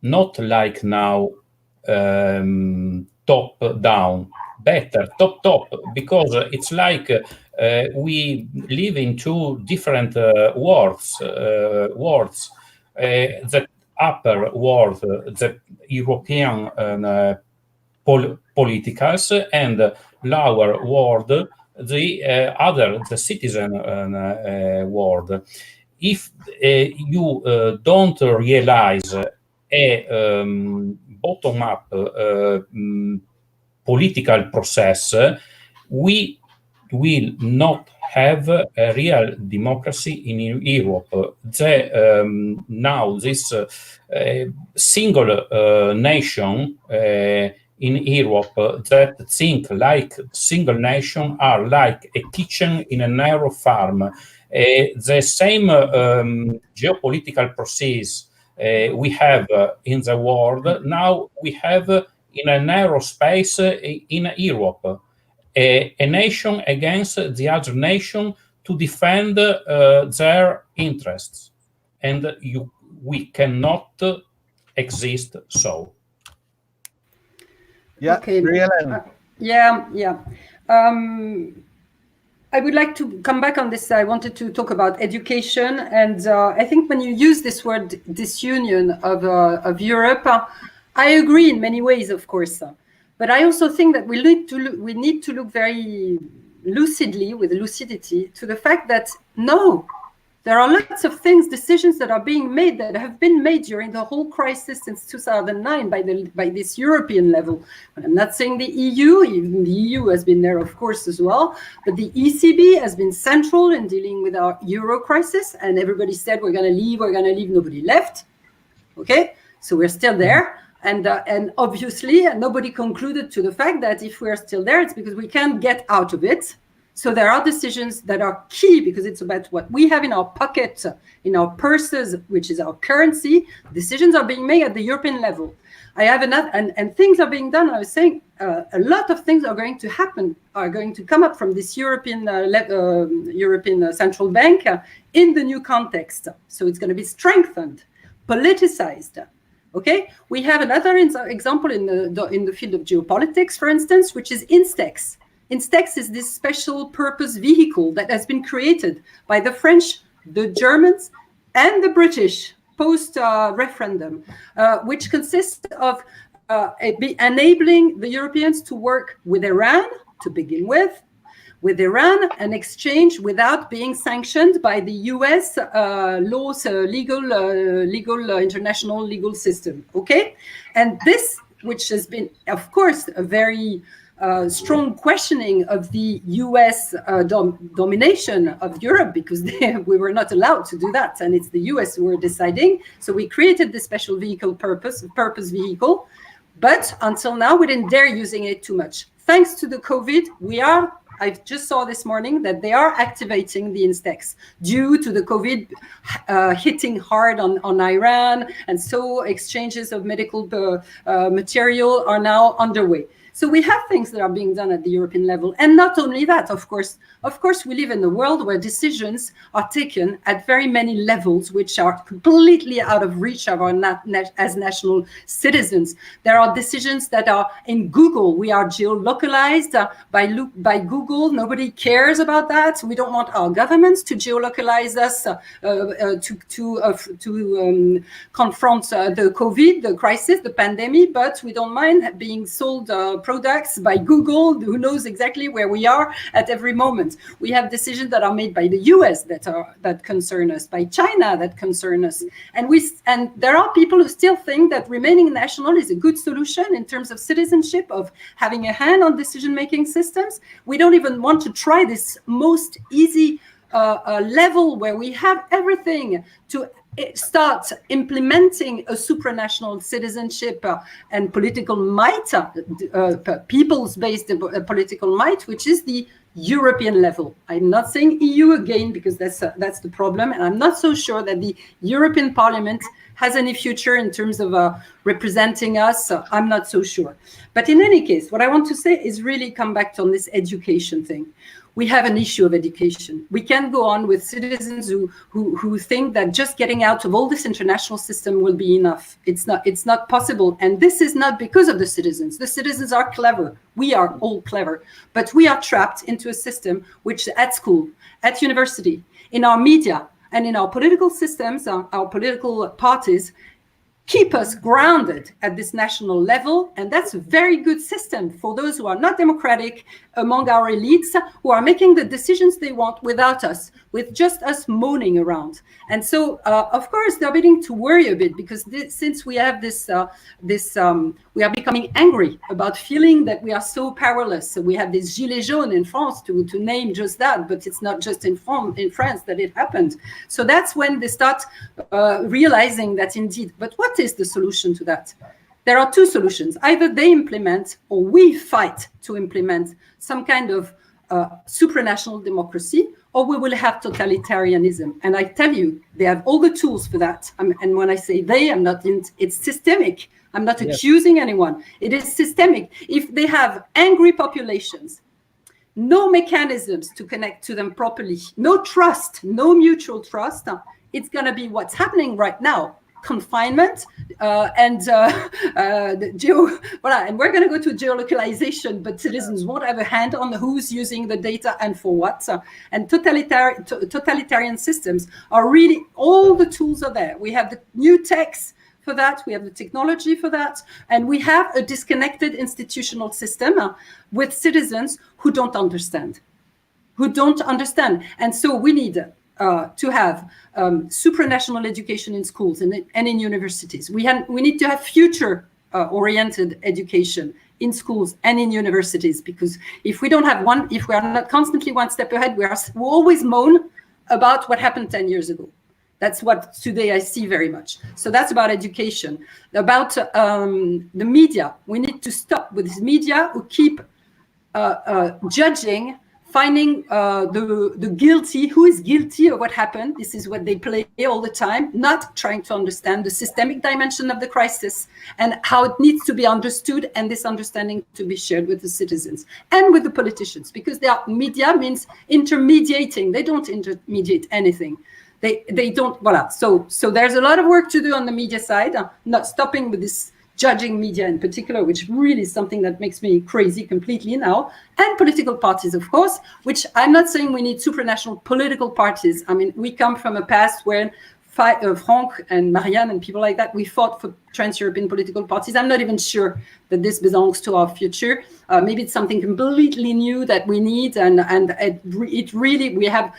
not like now top down, better top, because it's like we live in two different worlds. The upper world, the European politicals, and lower world, the citizen world. If you don't realize a bottom-up political process, we will not have a real democracy in Europe. Now this single nation in Europe that think like single nation are like a kitchen in a narrow farm. The same geopolitical process we have in the world, now we have in a narrow space in Europe. A nation against the other nation to defend their interests. And we cannot exist so. Yeah, Okay. Marie-Hélène. I would like to come back on this. I wanted to talk about education, and I think when you use this word disunion of Europe, I agree in many ways, of course. But I also think that we need to look very lucidity to the fact that no, there are lots of decisions that are being made, that have been made during the whole crisis since 2009 by this European level. And I'm not saying the EU, even the EU has been there, of course, as well, but the ECB has been central in dealing with our Euro crisis, and everybody said, we're going to leave, nobody left. Okay, so we're still there. And obviously, nobody concluded to the fact that if we're still there, it's because we can't get out of it. So there are decisions that are key because it's about what we have in our pocket, in our purses, which is our currency. Decisions are being made at the European level. I have another, and things are being done. I was saying a lot of things are going to happen, are going to come up from this European Central Bank in the new context. So it's going to be strengthened, politicized. Okay, we have another example in the field of geopolitics, for instance, which is INSTEX. INSTEX is this special purpose vehicle that has been created by the French, the Germans, and the British post-referendum, which consists of enabling the Europeans to work with Iran to begin with Iran, an exchange without being sanctioned by the US laws, international legal system. Okay, and this, which has been, of course, a very strong questioning of the US domination of Europe, because we were not allowed to do that, and it's the US who were deciding. So we created this special purpose vehicle, but until now we didn't dare using it too much. Thanks to the COVID, I just saw this morning that they are activating the INSTEX due to the COVID hitting hard on Iran, and so exchanges of medical material are now underway. So we have things that are being done at the European level. And not only that, of course, we live in a world where decisions are taken at very many levels, which are completely out of reach of our as national citizens. There are decisions that are in Google. We are geolocalized by Google. Nobody cares about that. We don't want our governments to geolocalize us to confront the COVID, the crisis, the pandemic, but we don't mind being sold products by Google, who knows exactly where we are at every moment. We have decisions that are made by the US that concern us, by China that concern us, and there are people who still think that remaining national is a good solution in terms of citizenship, of having a hand on decision-making systems. We don't even want to try this most easy level where we have everything to start implementing a supranational citizenship and political might, peoples-based political might, which is the European level. I'm not saying EU again, because that's the problem, and I'm not so sure that the European Parliament has any future in terms of representing us. So I'm not so sure. But in any case, what I want to say is really come back on this education thing. We have an issue of education. We can't go on with citizens who think that just getting out of all this international system will be enough. It's not possible. And this is not because of the citizens. The citizens are clever. We are all clever. But we are trapped into a system which at school, at university, in our media, and in our political systems, our political parties, keep us grounded at this national level. And that's a very good system for those who are not democratic among our elites, who are making the decisions they want without us, with just us moaning around. And so, of course, they're beginning to worry a bit, because since we have we are becoming angry about feeling that we are so powerless. So we have this gilets jaunes in France, to name just that, but it's not just in France that it happened. So that's when they start realizing that indeed, but what is the solution to that? There are two solutions. Either they implement, or we fight to implement, some kind of supranational democracy, or we will have totalitarianism. And I tell you, they have all the tools for that. And when I say they, it's systemic. I'm not accusing anyone. It is systemic. If they have angry populations, no mechanisms to connect to them properly, no trust, no mutual trust, it's going to be what's happening right now. Confinement and we're going to go to geolocalization, but citizens won't have a hand on who's using the data and for what. And totalitarian systems are really, all the tools are there. We have the new techs for that, we have the technology for that, and we have a disconnected institutional system with citizens who don't understand. And so we need to have supranational education in schools and in universities. We need to have future-oriented education in schools and in universities, because if we don't have one, if we are not constantly one step ahead, we always moan about what happened 10 years ago. That's what today I see very much. So that's about education. About the media, we need to stop with this media who keep judging, finding the guilty, who is guilty of what happened. This is what they play all the time, not trying to understand the systemic dimension of the crisis and how it needs to be understood, and this understanding to be shared with the citizens and with the politicians, because media means intermediating. They don't intermediate anything. They don't, voilà. So there's a lot of work to do on the media side, not stopping with this judging media in particular, which really is something that makes me crazy completely now, and political parties, of course, which I'm not saying we need supranational political parties. I mean, we come from a past where Frank and Marie-Hélène and people like that, we fought for trans-European political parties. I'm not even sure that this belongs to our future. Maybe it's something completely new that we need, and it really, we have,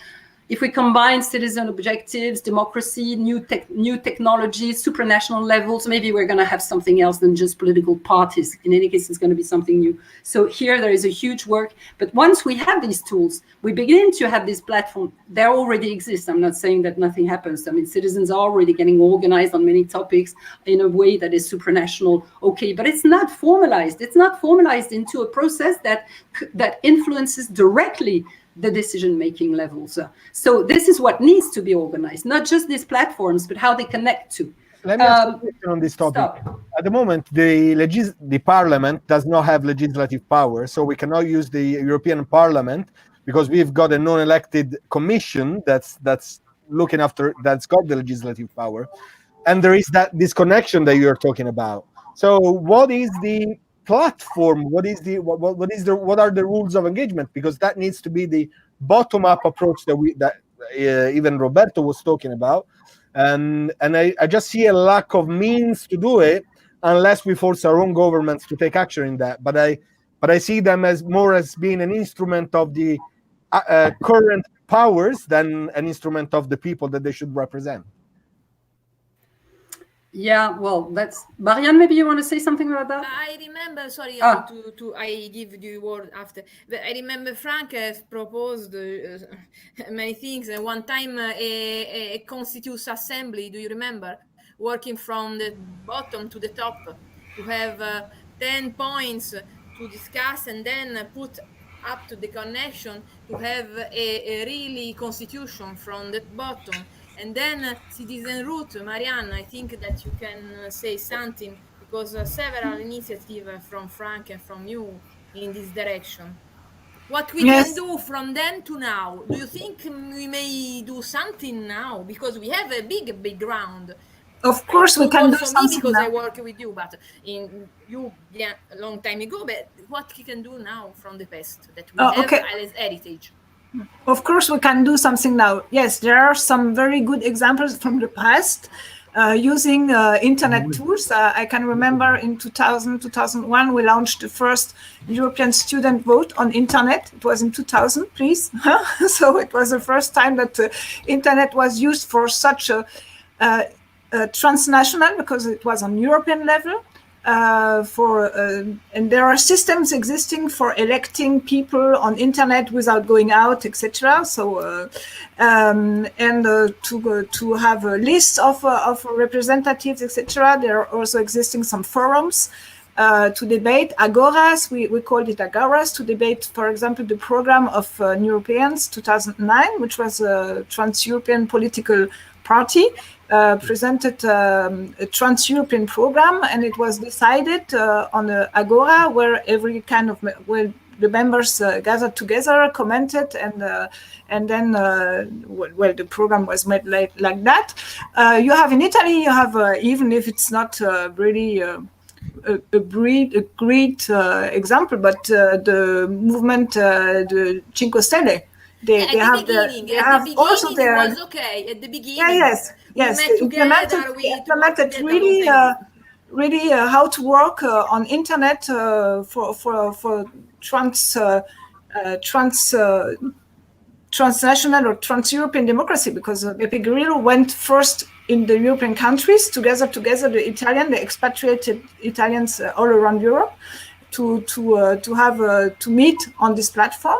if we combine citizen objectives, democracy, new technologies, supranational levels, maybe we're going to have something else than just political parties. In any case, it's going to be something new. So here there is a huge work. But once we have these tools, we begin to have this platform. They already exist. I'm not saying that nothing happens. I mean, citizens are already getting organized on many topics in a way that is supranational. Okay, but it's not formalized. It's not formalized into a process that influences directly the decision-making levels. So this is what needs to be organized, not just these platforms, but how they connect to. Let me ask a question on this topic. At the moment, the Parliament does not have legislative power, so we cannot use the European Parliament because we've got a non-elected commission that's looking after, that's got the legislative power, and there is that disconnection that you're talking about. So what is the platform? What are the rules of engagement? Because that needs to be the bottom-up approach that even Roberto was talking about, and I just see a lack of means to do it unless we force our own governments to take action in that. But I see them as more as being an instrument of the current powers than an instrument of the people that they should represent. Yeah, well, that's Marianne. Maybe you want to say something about that? I remember. Sorry, I give you word after. But I remember Frank has proposed many things. And one time, a constituent assembly. Do you remember? Working from the bottom to the top, to have 10 points to discuss, and then put up to the connection to have a really constitution from the bottom. And then Citizensroute, Marianne, I think that you can say something, because several initiatives from Frank and from you in this direction. What we Yes. can do from then to now? Do you think we may do something now? Because we have a big background. Of course, we can do Also me, something because I now. work with you, but a long time ago. But what we can do now from the past that we have Okay. as heritage? Of course, we can do something now. Yes, there are some very good examples from the past using internet tools. I can remember in 2000, 2001, we launched the first European student vote on internet. It was in 2000, please. So it was the first time that internet was used for such a transnational, because it was on European level. And there are systems existing for electing people on internet without going out, etc. So to have a list of representatives, etc. There are also existing some forums to debate, agoras. We called it agoras, to debate, for example, the program of New Europeans 2009, which was a trans-European political party. Presented a trans-European program, and it was decided on the agora, where the members gathered together, commented, and then the program was made like that. You have in Italy, you have even if it's not really a great example, but the movement, the Cinque Stelle. They have also their. It was okay at the beginning. Yes. They implemented really how to work on internet for transnational or trans-European democracy, because Beppe Grillo went first in the European countries together the expatriated Italians all around Europe to meet on this platform.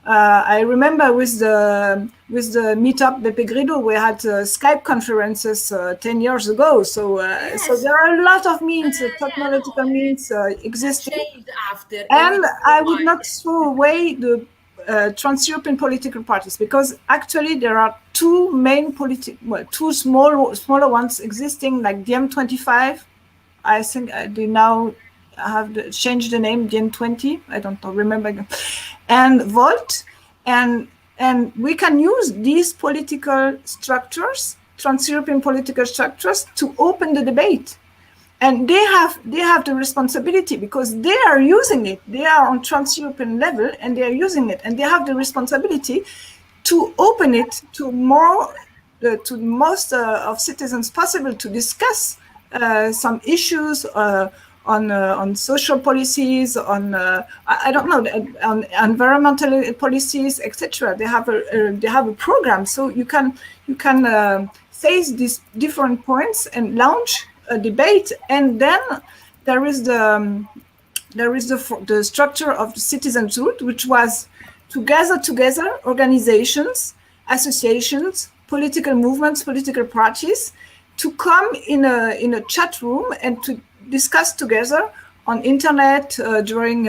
I remember with the meetup Beppe Grillo, we had Skype conferences 10 years ago. So there are a lot of means, technological means existing. And I would not throw away the trans-European political parties, because actually there are two main two smaller ones existing, like the M25. I think they now have changed the name, the N.20. I don't know, remember. And Volt, and we can use these political structures, trans-European political structures, to open the debate. And they have the responsibility, because they are using it. They are on trans-European level, and they are using it, and they have the responsibility to open it to most of citizens possible, to discuss some issues. On social policies, on I don't know, on environmental policies, etc. They have a program, so you can face these different points and launch a debate. And then there is the structure of the Citizensroute, which was to gather together organizations, associations, political movements, political parties, to come in a chat room and to discuss together on internet during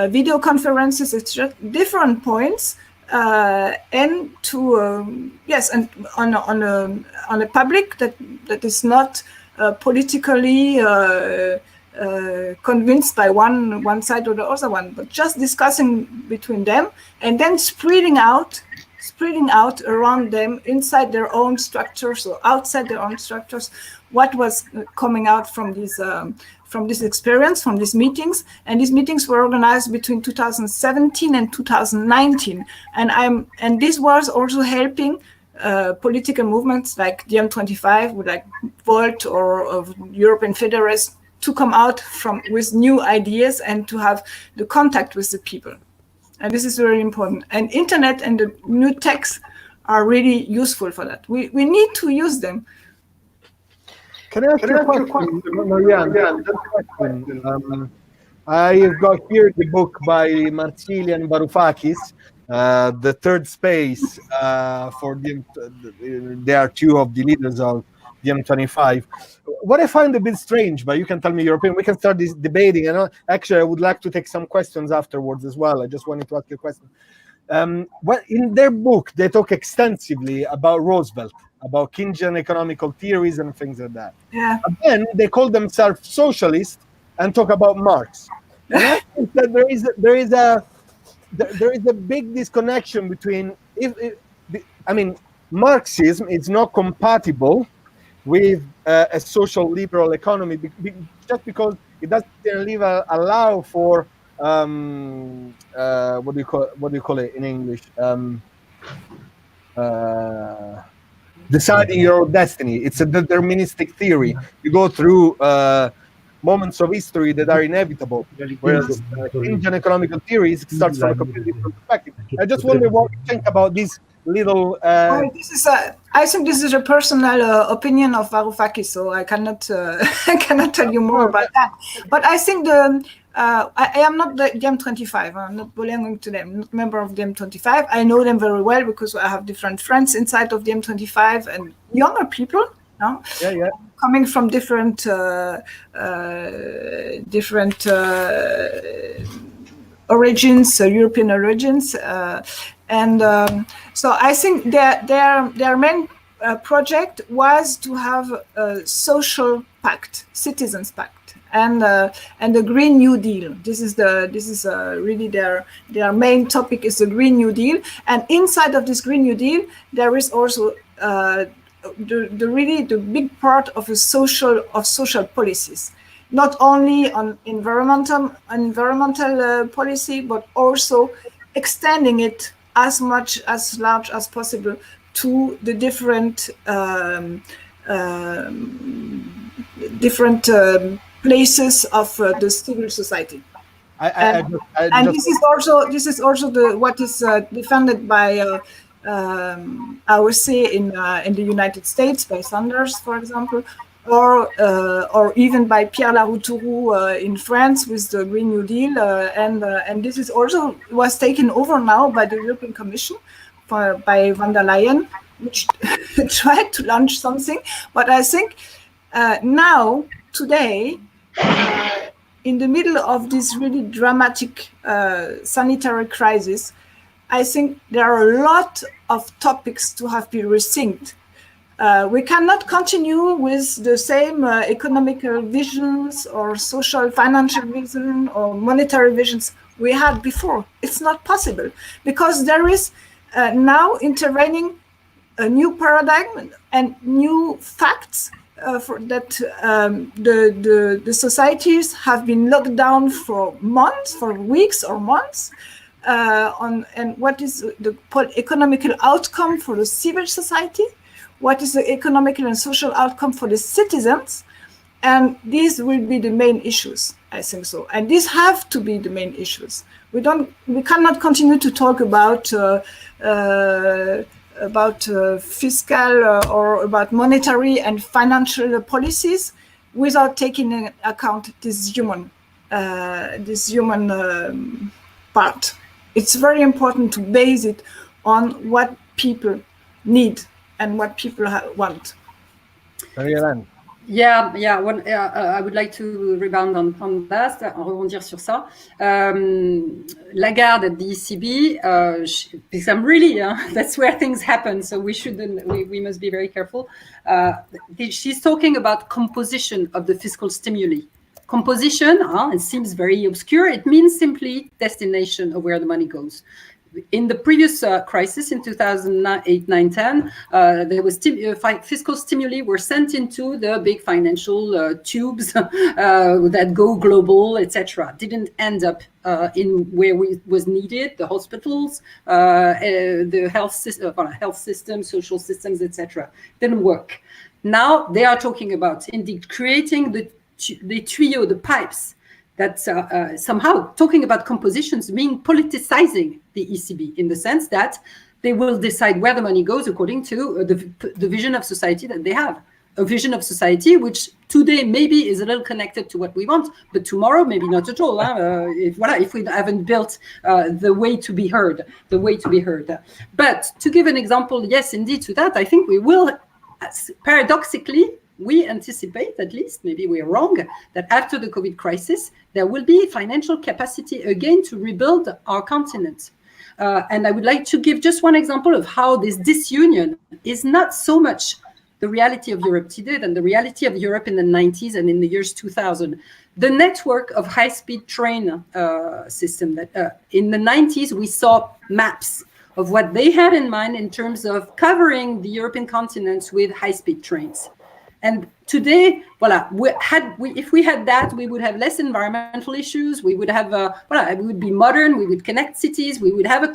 video conferences, etc. Different points, and to and on a public that is not politically convinced by one side or the other one, but just discussing between them, and then spreading out around them, inside their own structures or outside their own structures, what was coming out from this experience, from these meetings. And these meetings were organized between 2017 and 2019. And this was also helping political movements like the M25, like Volt or European Federalists, to come out with new ideas and to have the contact with the people. And this is very important. And internet and the new techs are really useful for that. We need to use them. Can I ask you a question, Marianne? I've got here the book by Marie-Hélène Varoufakis, The Third Space, for they are two of the leaders of the M25. what I find a bit strange, but you can tell me your opinion. We can start this debating. And actually, I would like to take some questions afterwards as well. I just wanted to ask you a question. In their book, they talk extensively about Roosevelt, about Keynesian economical theories and things like that. Yeah. But then they call themselves socialists and talk about Marx. And I think that there is a big disconnection between Marxism is not compatible with a social liberal economy just because it doesn't allow for what do you call it in English? Deciding your own destiny. It's a deterministic theory. You go through moments of history that are inevitable, whereas Keynesian economical theories starts from a completely different perspective. I just wonder what you think about this little. I think this is a personal opinion of Varoufakis, so I cannot tell you more about that. But I think I am not the M25. I'm not belonging to them. I'm not a member of the M25. I know them very well because I have different friends inside of the M25 and younger people. No? Yeah. Coming from different origins, European origins, and so I think their main project was to have a social pact, citizens pact, and the Green New Deal. This is really their main topic is the Green New Deal, and inside of this Green New Deal there is also the big part of social policies, not only on environmental policy, but also extending it as large as possible to the different places of the civil society. This is also what is defended by I say in the United States by Sanders, for example, or even by Pierre Laroutourou in France with the Green New Deal, and this is also was taken over now by the European Commission by von der Leyen, which tried to launch something. But I think now, today, in the middle of this really dramatic sanitary crisis, I think there are a lot of topics to have been rethinked. We cannot continue with the same economical visions or social financial vision or monetary visions we had before. It's not possible because there is now intervening a new paradigm and new facts that the societies have been locked down for months, for weeks or months. And what is the economical outcome for the civil society? What is the economical and social outcome for the citizens? And these will be the main issues, I think so. And these have to be the main issues. We cannot continue to talk about fiscal or about monetary and financial policies without taking into account this human part. It's very important to base it on what people need and what people want. Marie-Hélène. I would like to rebound on that, rebondir sur ça. Lagarde at the ECB, because I'm really, that's where things happen, so we must be very careful. She's talking about composition of the fiscal stimuli. Composition, it seems very obscure. It means simply destination of where the money goes. In the previous crisis in 2008-9-10, there was fiscal stimuli were sent into the big financial tubes that go global, etc. Didn't end up in where was needed, the hospitals, the health system, social systems, etc. Didn't work. Now they are talking about indeed creating the tuyau, the pipes, that somehow talking about compositions mean politicizing the ECB in the sense that they will decide where the money goes according to the vision of society that they have. A vision of society which today maybe is a little connected to what we want, but tomorrow maybe not at all. If we haven't built the way to be heard. But to give an example, yes, indeed, to that, I think we will, paradoxically, we anticipate, at least, maybe we're wrong, that after the COVID crisis, there will be financial capacity again to rebuild our continent. And I would like to give just one example of how this disunion is not so much the reality of Europe today than the reality of Europe in the 90s and in the years 2000. The network of high-speed train system that in the 90s, we saw maps of what they had in mind in terms of covering the European continent with high-speed trains. And today, voila, if we had that, we would have less environmental issues. We would have, we would be modern. We would connect cities. We would have a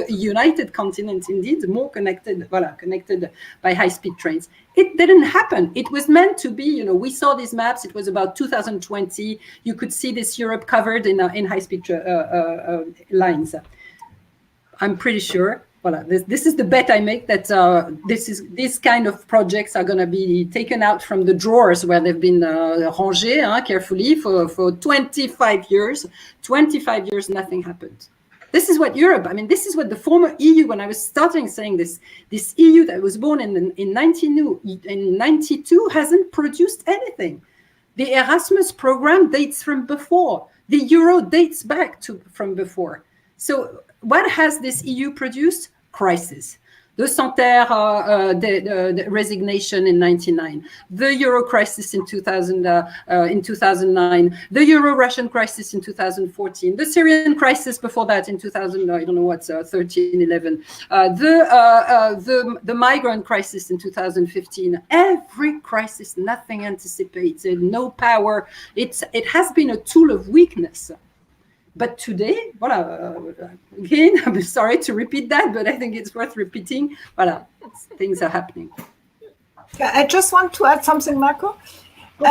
united continent, indeed, more connected, connected by high-speed trains. It didn't happen. It was meant to be, we saw these maps. It was about 2020. You could see this Europe covered in high-speed lines. I'm pretty sure. Voilà, this is the bet I make, that these kind of projects are going to be taken out from the drawers where they've been rangés carefully for 25 years. 25 years, nothing happened. This is what Europe, this is what the former EU, when I was starting saying this EU that was born in 92 hasn't produced anything. The Erasmus program dates from before. The Euro dates back from before. So what has this EU produced? Crisis. The Santerre the resignation in 1999, the Euro crisis in 2009, the Euro-Russian crisis in 2014, the Syrian crisis before that in 13, 11, the migrant crisis in 2015. Every crisis, nothing anticipated, no power. It has been a tool of weakness. But today, again, I'm sorry to repeat that, but I think it's worth repeating. Things are happening. Yeah, I just want to add something, Marco. We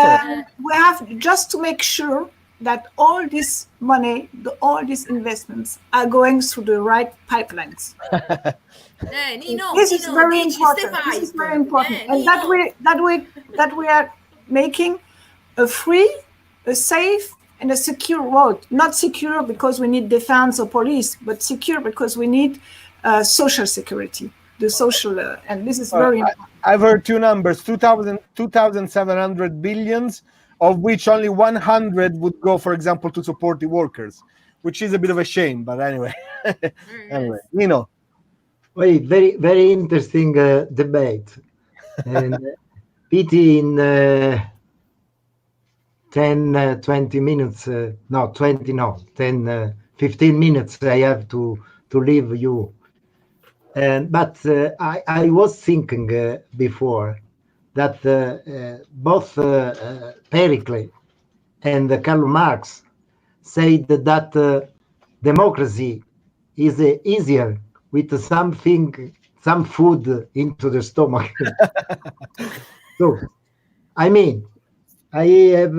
have just to make sure that all this money, all these investments are going through the right pipelines. This is very important. This is very important, and that we are making a free, a safe, and a secure road. Not secure because we need defense or police, but secure because we need social security, the social, and this is very important. I've heard two numbers, 2,700 billions, of which only 100 would go, for example, to support the workers, which is a bit of a shame, but anyway. Anyway, Well, very, very interesting debate. And pity in 10, 20 minutes, 15 minutes I have to leave you. But I was thinking before that both Pericles and Karl Marx said that democracy is easier with some food into the stomach. So, I have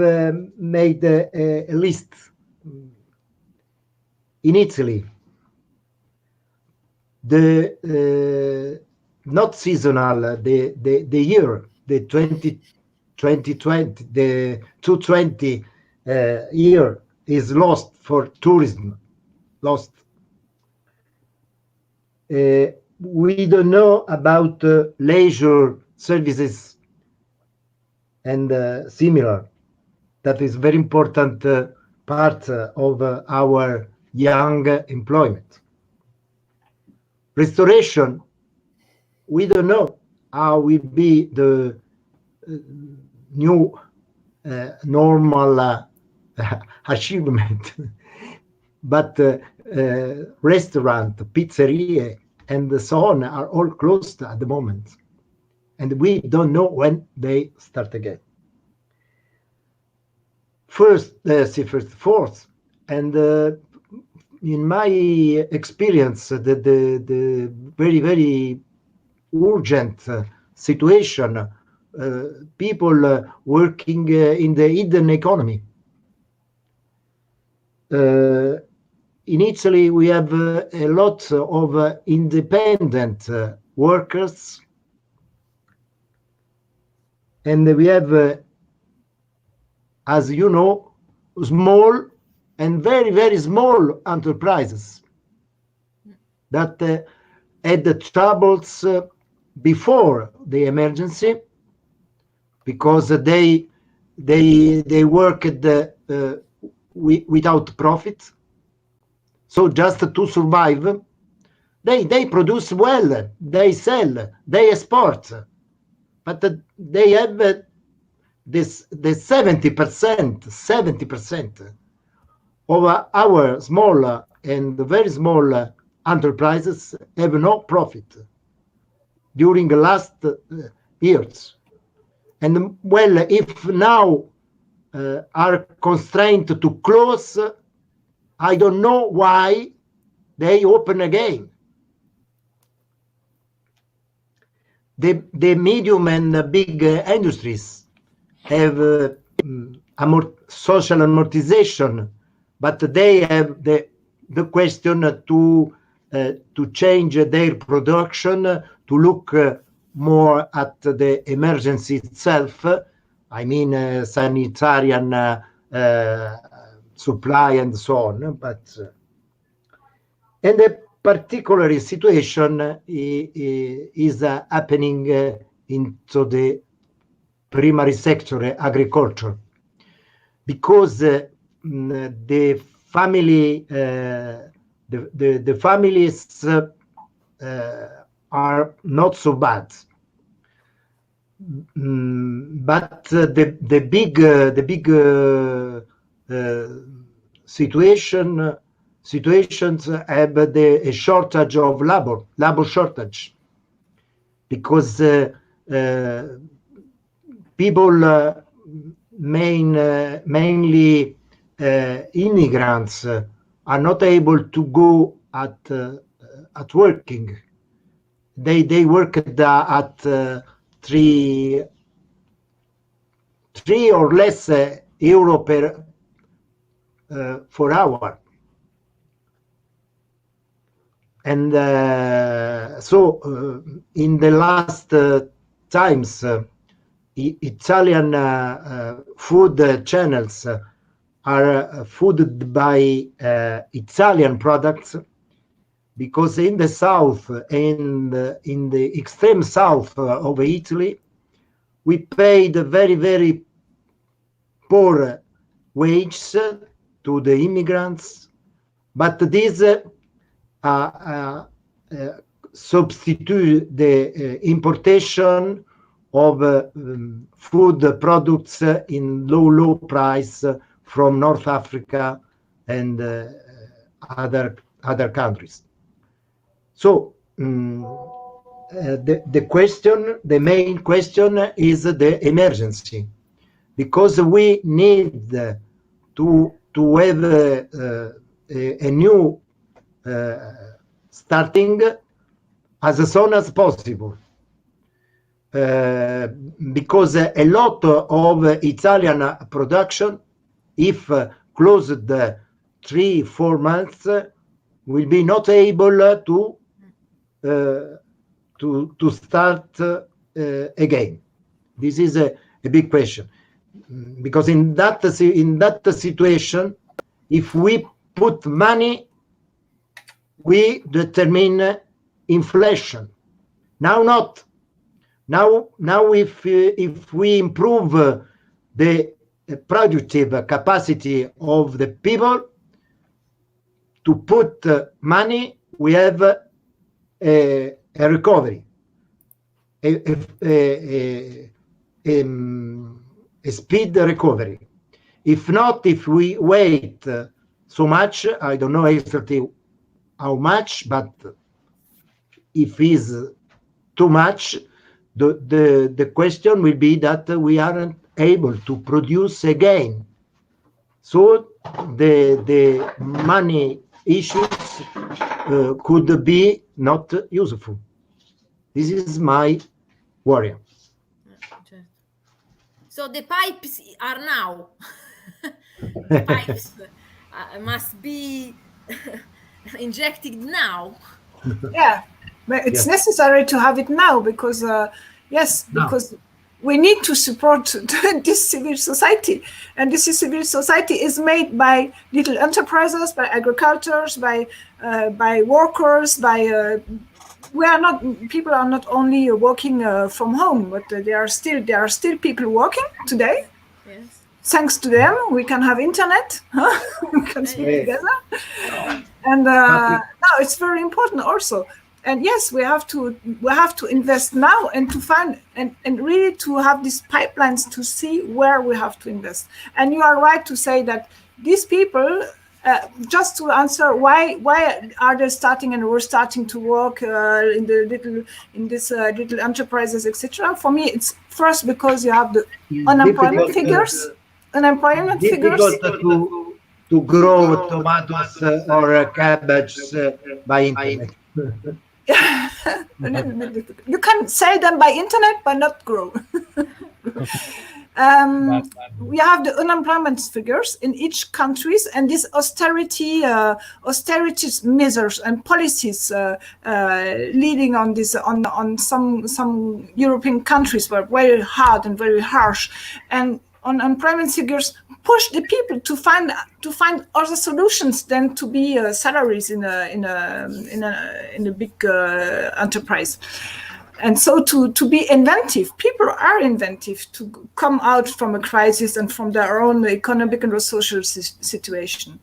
made a list. In Italy, the not seasonal, the year, the 2020, the 220 year is lost for tourism. Lost. We don't know about leisure services and similar. That is very important part of our young employment. Restoration, we don't know how will be the new normal achievement, but restaurant, pizzeria, and so on are all closed at the moment. And we don't know when they start again. Fourth, and in my experience, the very, very urgent situation, people working in the hidden economy. In Italy, we have a lot of independent workers, and we have, as you know, small and very, very small enterprises that had the troubles before the emergency, because they worked without profit. So just to survive, they produce well, they sell, they export, but they have the 70% of our small and very small enterprises have no profit during the last years. And well, if now are constrained to close, I don't know why they open again. The medium and big industries have social amortization, but they have the question to change their production, to look more at the emergency itself. I mean, sanitarian supply and so on. But and the particular situation is happening into the primary sector, agriculture, because the family, the families are not so bad, but the big situations have a shortage of labor shortage, because people, mainly immigrants, are not able to go at working. They work at 3 or less euro per hour. And so in the last times, Italian food channels are fooded by Italian products, because in the south and in the extreme south of Italy, we paid very, very poor wages to the immigrants, but this substitute the importation of food products in low price from North Africa and other countries. So the main question is the emergency, because we need to have a new starting as soon as possible, because a lot of Italian production, if closed 3-4 months, will be not able to start again. This is a big question, because in that situation, if we put money, we determine inflation. Now if we improve the productive capacity of the people to put money, we have a recovery, a speed recovery. If not, if we wait so much, I don't know exactly how much, but if it's too much, the question will be that we aren't able to produce again. So the money issues could be not useful. This is my worry. So the pipes are now. The pipes must be injected now. Yeah, but it's necessary to have it now, because because we need to support this civil society, and this civil society is made by little enterprises, by agricultures, by workers, by people are not only working from home, but there are still people working today. Yes. Thanks to them, we can have internet. We can speak together, and no, it's very important also. And yes, we have to invest now and to find and really to have these pipelines to see where we have to invest. And you are right to say that these people, just to answer why are they starting and we're starting to work in these little enterprises, etc. For me, it's first because you have the unemployment figures. Difficult to grow tomatoes or cabbage by internet. You can sell them by internet, but not grow. We have the unemployment figures in each countries, and these austerity measures and policies leading on this on some European countries were very hard and very harsh, and unemployment figures push the people to find other solutions than to be salaries in a big enterprise. And so to be inventive, people are inventive to come out from a crisis and from their own economic and social situation.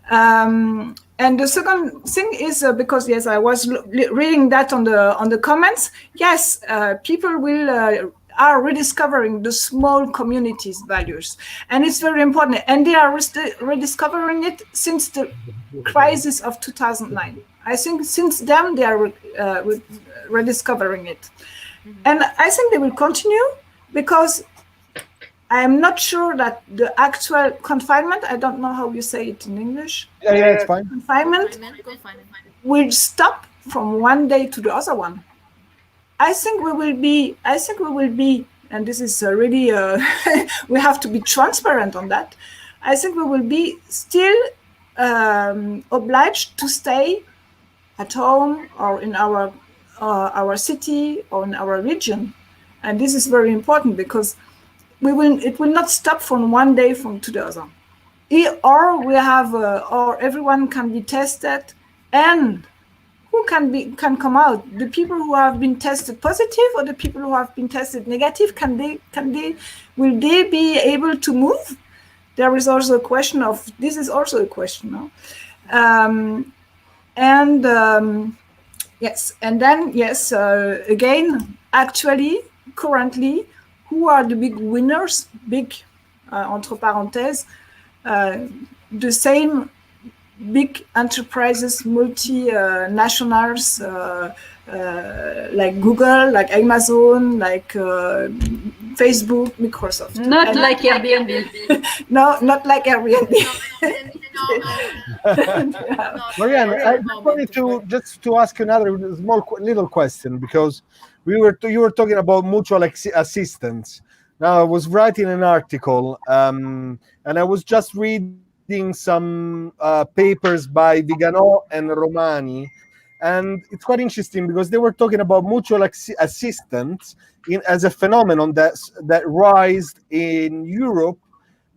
And the second thing is because yes, I was reading that on the comments. Yes, people are rediscovering the small communities' values, and it's very important. And they are rediscovering it since the crisis of 2009. I think since then they are rediscovering it, and I think they will continue because I am not sure that the actual confinement, I don't know how you say it in English. Yeah, it's fine. Confinement will stop from one day to the other one. I think we will be, and this is really, we have to be transparent on that. I think we will be still obliged to stay at home or in our city or in our region. And this is very important because it will not stop from one day to the other. Or we have, or everyone can be tested, and who can come out? The people who have been tested positive or the people who have been tested negative? Will they be able to move? There is also a question of, this is also a question, no? Yes, and then yes, again, actually, currently, who are the big winners? Big, entre parenthèses, the same big enterprises, multinationals, like Google, like Amazon, like Facebook, Microsoft. Not like Airbnb. No, not like Airbnb. Marie-Hélène, I wanted to ask another small little question, because you were talking about mutual assistance. Now I was writing an article, and I was just reading some papers by Vigano and Romani, and it's quite interesting because they were talking about mutual assistance as a phenomenon that rised in Europe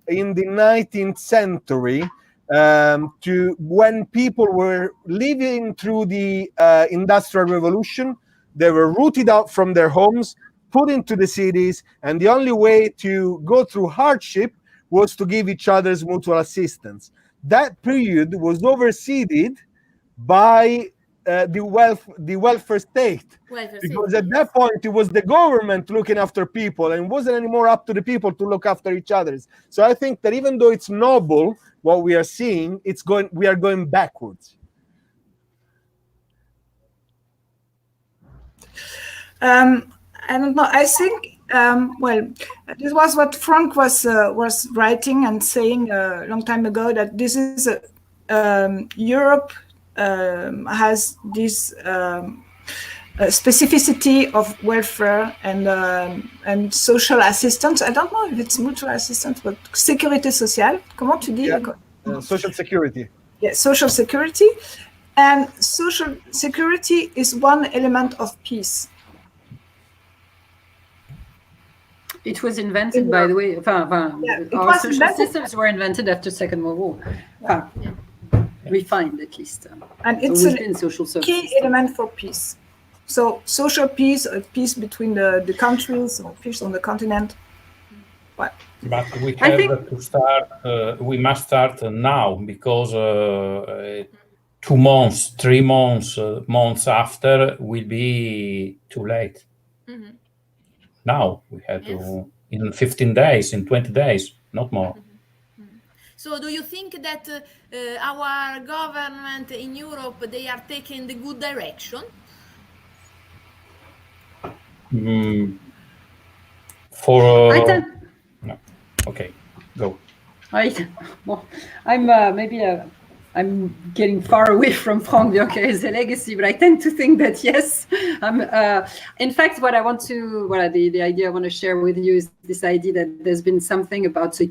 in the 19th century, to when people were living through the Industrial Revolution. They were rooted out from their homes, put into the cities, and the only way to go through hardship was to give each other's mutual assistance. That period was overseen by the welfare state, because at that point it was the government looking after people, and it wasn't anymore up to the people to look after each other. So I think that even though it's noble what we are seeing, we are going backwards. I don't know. I think well, this was what Frank was writing and saying a long time ago, that this is Europe has this specificity of welfare and social assistance. I don't know if it's mutual assistance, but sécurité sociale. Comment tu dis? Yeah. Social security. Yeah, social security. And social security is one element of peace. It was invented, by the way. Our social systems were invented after Second World War. Refined, at least. And it's a key element for peace. So social peace, peace between the countries, or peace on the continent. What? But we have to start. We must start now, because 2 months, 3 months, months after will be too late. Mhm. Now we have to, in 15 days, in 20 days, not more. So do you think that our government in Europe, they are taking the good direction? For I tend, no. Okay, go. well, I'm getting far away from Frank Biancheri's legacy, but I tend to think that yes. In fact, what I want to, the idea I want to share with you is this idea that there's been something about the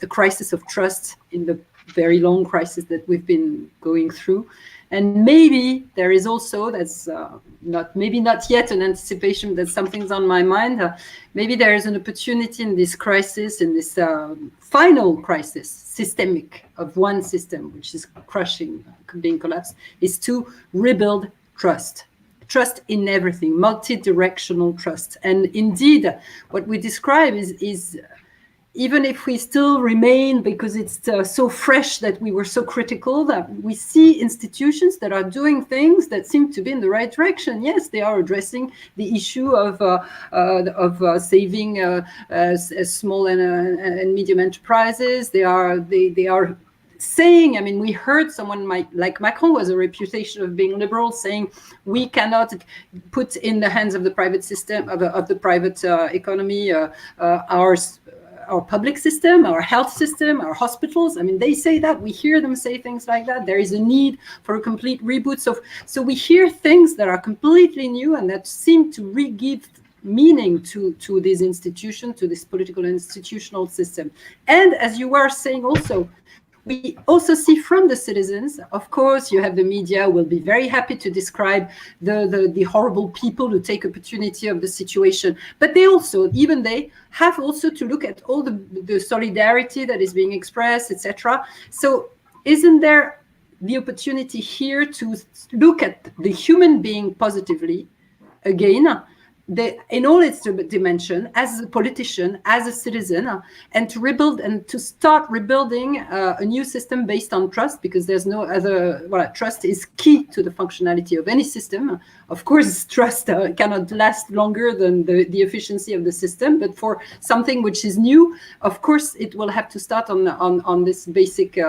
crisis of trust in the very long crisis that we've been going through. And maybe there is also, that's not yet an anticipation that something's on my mind. Maybe there is an opportunity in this crisis, in this final crisis, systemic, of one system, which is crushing, being collapsed, is to rebuild trust. Trust in everything, multi-directional trust. And indeed, what we describe is even if we still remain, because it's so fresh that we were so critical, that we see institutions that are doing things that seem to be in the right direction. Yes, they are addressing the issue of saving small and medium enterprises. They are saying, I mean, we heard someone like Macron, was a reputation of being liberal, saying we cannot put in the hands of the private system, of the private economy, our public system, our health system, our hospitals. I mean, they say that. We hear them say things like that. There is a need for a complete reboot. So we hear things that are completely new and that seem to re-give meaning to these institutions, to this political institutional system. And as you were saying also, we also see from the citizens, of course, you have the media will be very happy to describe the horrible people who take opportunity of the situation. But they also, even they, have also to look at all the solidarity that is being expressed, etc. So isn't there the opportunity here to look at the human being positively, again, in all its dimension, as a politician, as a citizen, and to rebuild and to start rebuilding a new system based on trust, because there's no other, trust is key to the functionality of any system. Of course, trust cannot last longer than the efficiency of the system, but for something which is new, of course, it will have to start on this basic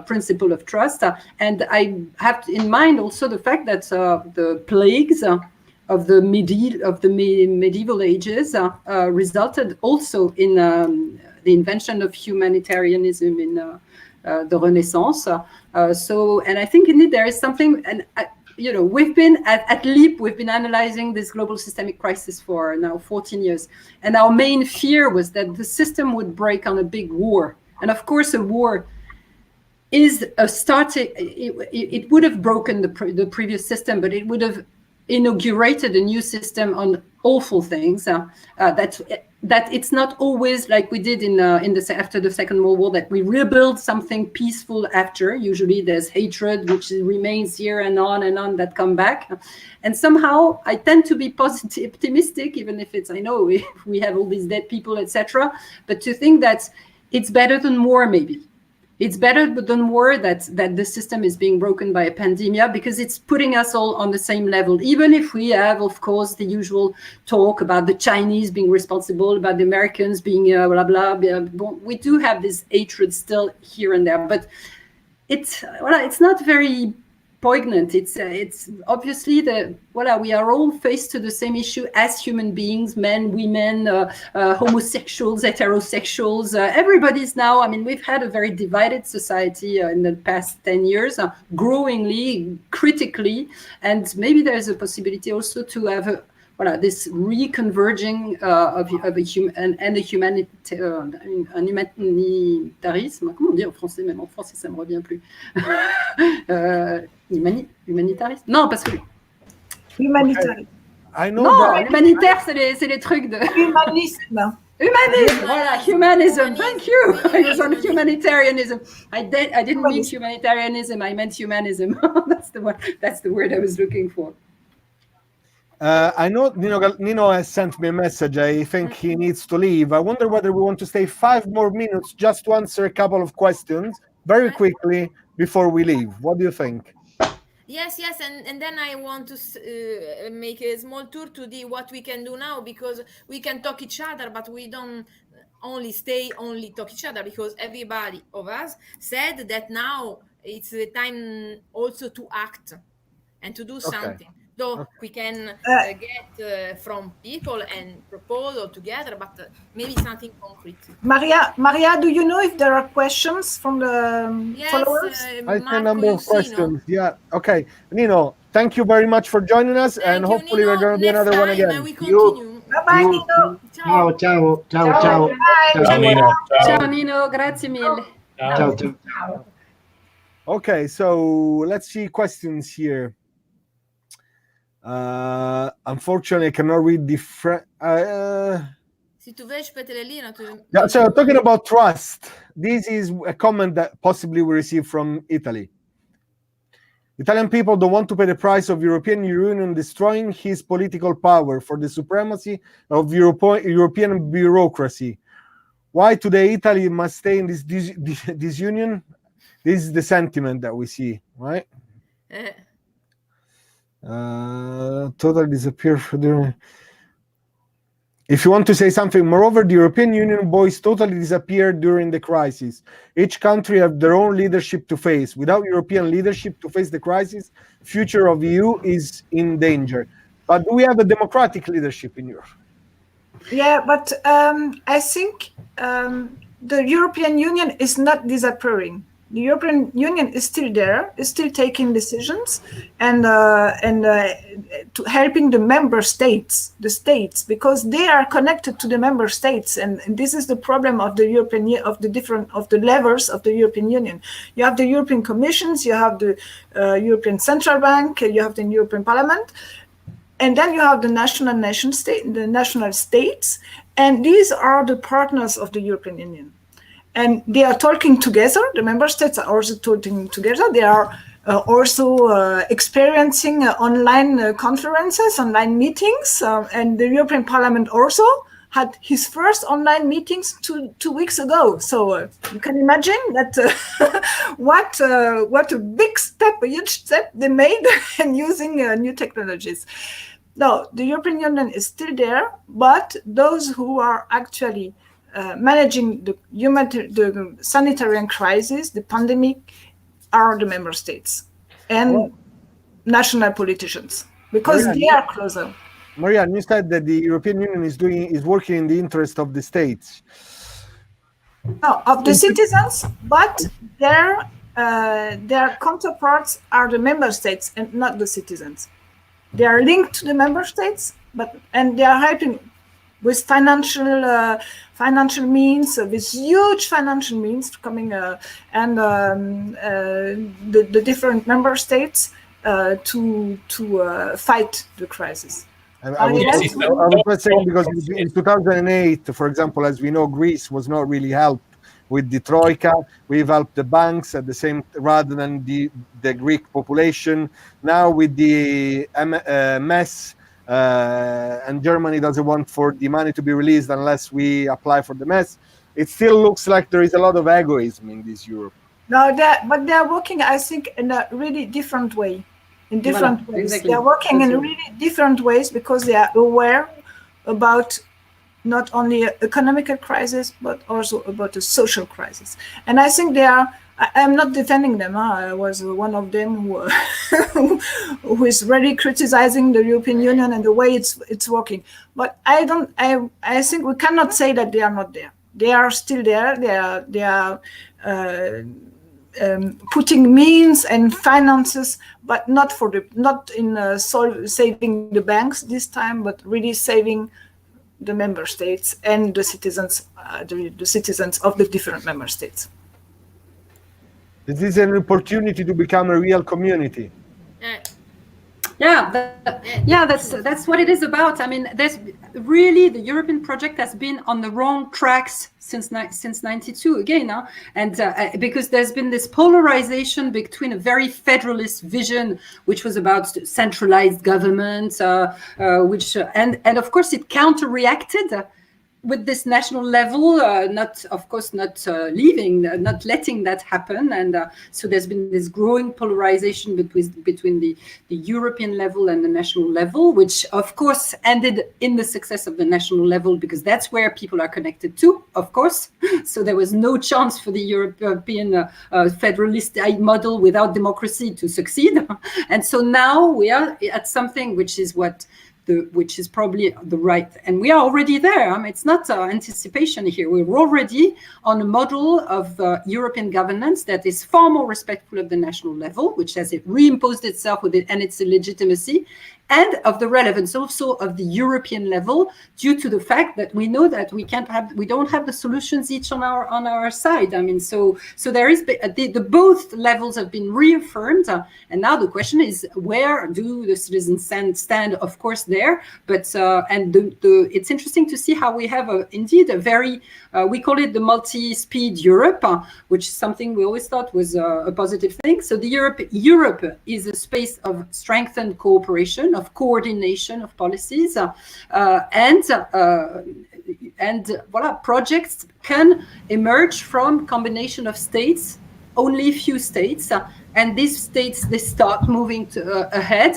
principle of trust. And I have in mind also the fact that the plagues of the medieval ages resulted also in the invention of humanitarianism in the Renaissance. And I think indeed there is something, and we've been at LEAP, we've been analyzing this global systemic crisis for now 14 years. And our main fear was that the system would break on a big war. And of course, a war is a starting, it would have broken the previous system, but it would have inaugurated a new system on awful things. That it's not always like we did after the Second World War, that we rebuild something peaceful after. Usually there's hatred which remains here and on that come back. And somehow I tend to be positive, optimistic, even if I know we have all these dead people, etc. But to think that it's better than war, maybe. It's better than war that the system is being broken by a pandemic, because it's putting us all on the same level. Even if we have, of course, the usual talk about the Chinese being responsible, about the Americans being blah, blah, blah. We do have this hatred still here and there, but it's not very poignant. It's obviously we are all faced to the same issue as human beings, men, women, homosexuals, heterosexuals. Everybody's now, I mean, we've had a very divided society in the past 10 years, growingly, critically, and maybe there's a possibility also to have this reconverging of a humanitarisme. Comment on dit en français? Même en français, ça me revient plus. Humanitarisme? Non, parce que... Humanitarisme. I know non, that. Humanitaire, c'est les trucs de... Humanisme. Humanism, voilà, humanism. Thank you. I was on humanitarianism. I didn't mean humanitarianism. I meant humanism. That's the word I was looking for. I know Nino has sent me a message. I think he needs to leave. I wonder whether we want to stay 5 more minutes just to answer a couple of questions very quickly before we leave. What do you think? Yes, and then I want to make a small tour to what we can do now, because we can talk each other, but we don't only talk each other, because everybody of us said that now it's the time also to act and to do something. So we can get from people and propose all together, but maybe something concrete. Maria, do you know if there are questions from the followers? I see a number of questions. Yeah. Okay. Nino, thank you very much for joining us, and hopefully we're going to do another one again. Bye, Nino. Ciao, ciao, ciao, ciao. Ciao, Nino. Ciao Nino, grazie mille. Ciao, ciao. Okay, so let's see questions here. Unfortunately, I cannot read the yeah, so talking about trust, this is a comment that possibly we received from Italy. Italian people don't want to pay the price of European Union destroying his political power for the supremacy of European bureaucracy. Why today Italy must stay in this union? This is the sentiment that we see, right? Totally disappear for the... If you want to say something, moreover, the European Union voice totally disappeared during the crisis. Each country have their own leadership to face. Without European leadership to face the crisis, future of EU is in danger. But do we have a democratic leadership in Europe? Yeah, but I think the European Union is not disappearing. The European Union is still there, is still taking decisions, and to helping the member states, because they are connected to the member states, and this is the problem of the European of the levels of the European Union. You have the European Commissions, you have the European Central Bank, you have the European Parliament, and then you have the national states, and these are the partners of the European Union. And they are talking together. The member states are also talking together. They are also experiencing online conferences, online meetings. And the European Parliament also had his first online meetings two weeks ago. So you can imagine that what a big step, a huge step they made in using new technologies. No, the European Union is still there, but those who are actually managing the sanitary crisis, the pandemic, are the member states and national politicians, because they are closer. Maria, you said that the European Union is working in the interest of the states. No, of the citizens, but their counterparts are the member states and not the citizens. They are linked to the member states, and they are helping with financial means, with huge financial means coming, and the different member states to fight the crisis. I was saying, because in 2008, for example, as we know, Greece was not really helped with the Troika. We've helped the banks at the same, rather than the Greek population. Now with the mess, and Germany doesn't want for the money to be released unless we apply for the mess. It still looks like there is a lot of egoism in this Europe. No, but they are working, I think, in a really different way. In different ways. Exactly. They are working in really different ways, because they are aware about not only an economical crisis, but also about a social crisis. And I think they are, I'm not defending them. I was one of them who is really criticizing the European Union and the way it's working. But I think we cannot say that they are not there. They are still there. They are putting means and finances, but not in saving the banks this time, but really saving the member states and the citizens, the citizens of the different member states. This is an opportunity to become a real community. That's what it is about. I mean, there's really, the European project has been on the wrong tracks since 92 again, and because there's been this polarization between a very federalist vision, which was about centralized government, and of course it counter-reacted with this national level, not letting that happen, and so there's been this growing polarization between the European level and the national level, which of course ended in the success of the national level, because that's where people are connected to, of course. So there was no chance for the European federalist model without democracy to succeed, and so now we are at something which is probably the right, and we are already there. I mean, it's not anticipation here. We're already on a model of European governance that is far more respectful of the national level, which has reimposed itself with it and its legitimacy, and of the relevance also of the European level, due to the fact that we know that we don't have the solutions each on our side. I mean, so there is the both levels have been reaffirmed, and now the question is, where do the citizens stand? Of course, there, but it's interesting to see how we have indeed a very we call it the multi-speed Europe, which is something we always thought was a positive thing. So the Europe is a space of strengthened cooperation, of coordination of policies, and voila, projects can emerge from combination of states, only few states, and these states, they start moving ahead,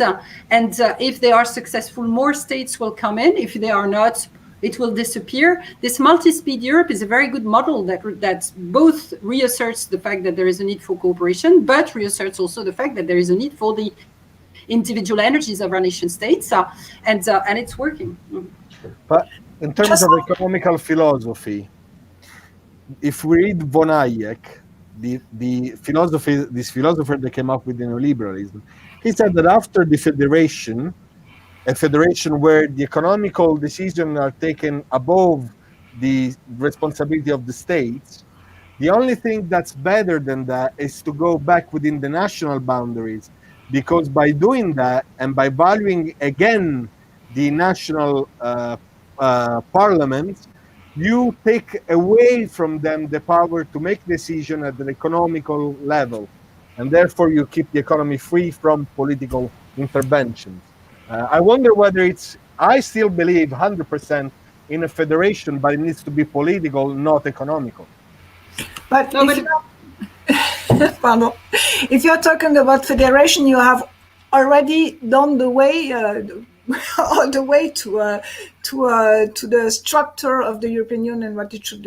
and if they are successful, more states will come in. If they are not, it will disappear. This multi-speed Europe is a very good model that both reasserts the fact that there is a need for cooperation, but reasserts also the fact that there is a need for the individual energies of our nation states, and it's working. But in terms of economical philosophy, if we read von Hayek, this philosopher that came up with neoliberalism, he said that after the federation, a federation where the economical decisions are taken above the responsibility of the states, the only thing that's better than that is to go back within the national boundaries, because by doing that and by valuing again the national parliaments, you take away from them the power to make decisions at the economical level, and therefore you keep the economy free from political interventions. I wonder whether I still believe 100% in a federation, but it needs to be political, not economical. But if you're talking about federation, you have already done the way all the way to the structure of the European Union, what it should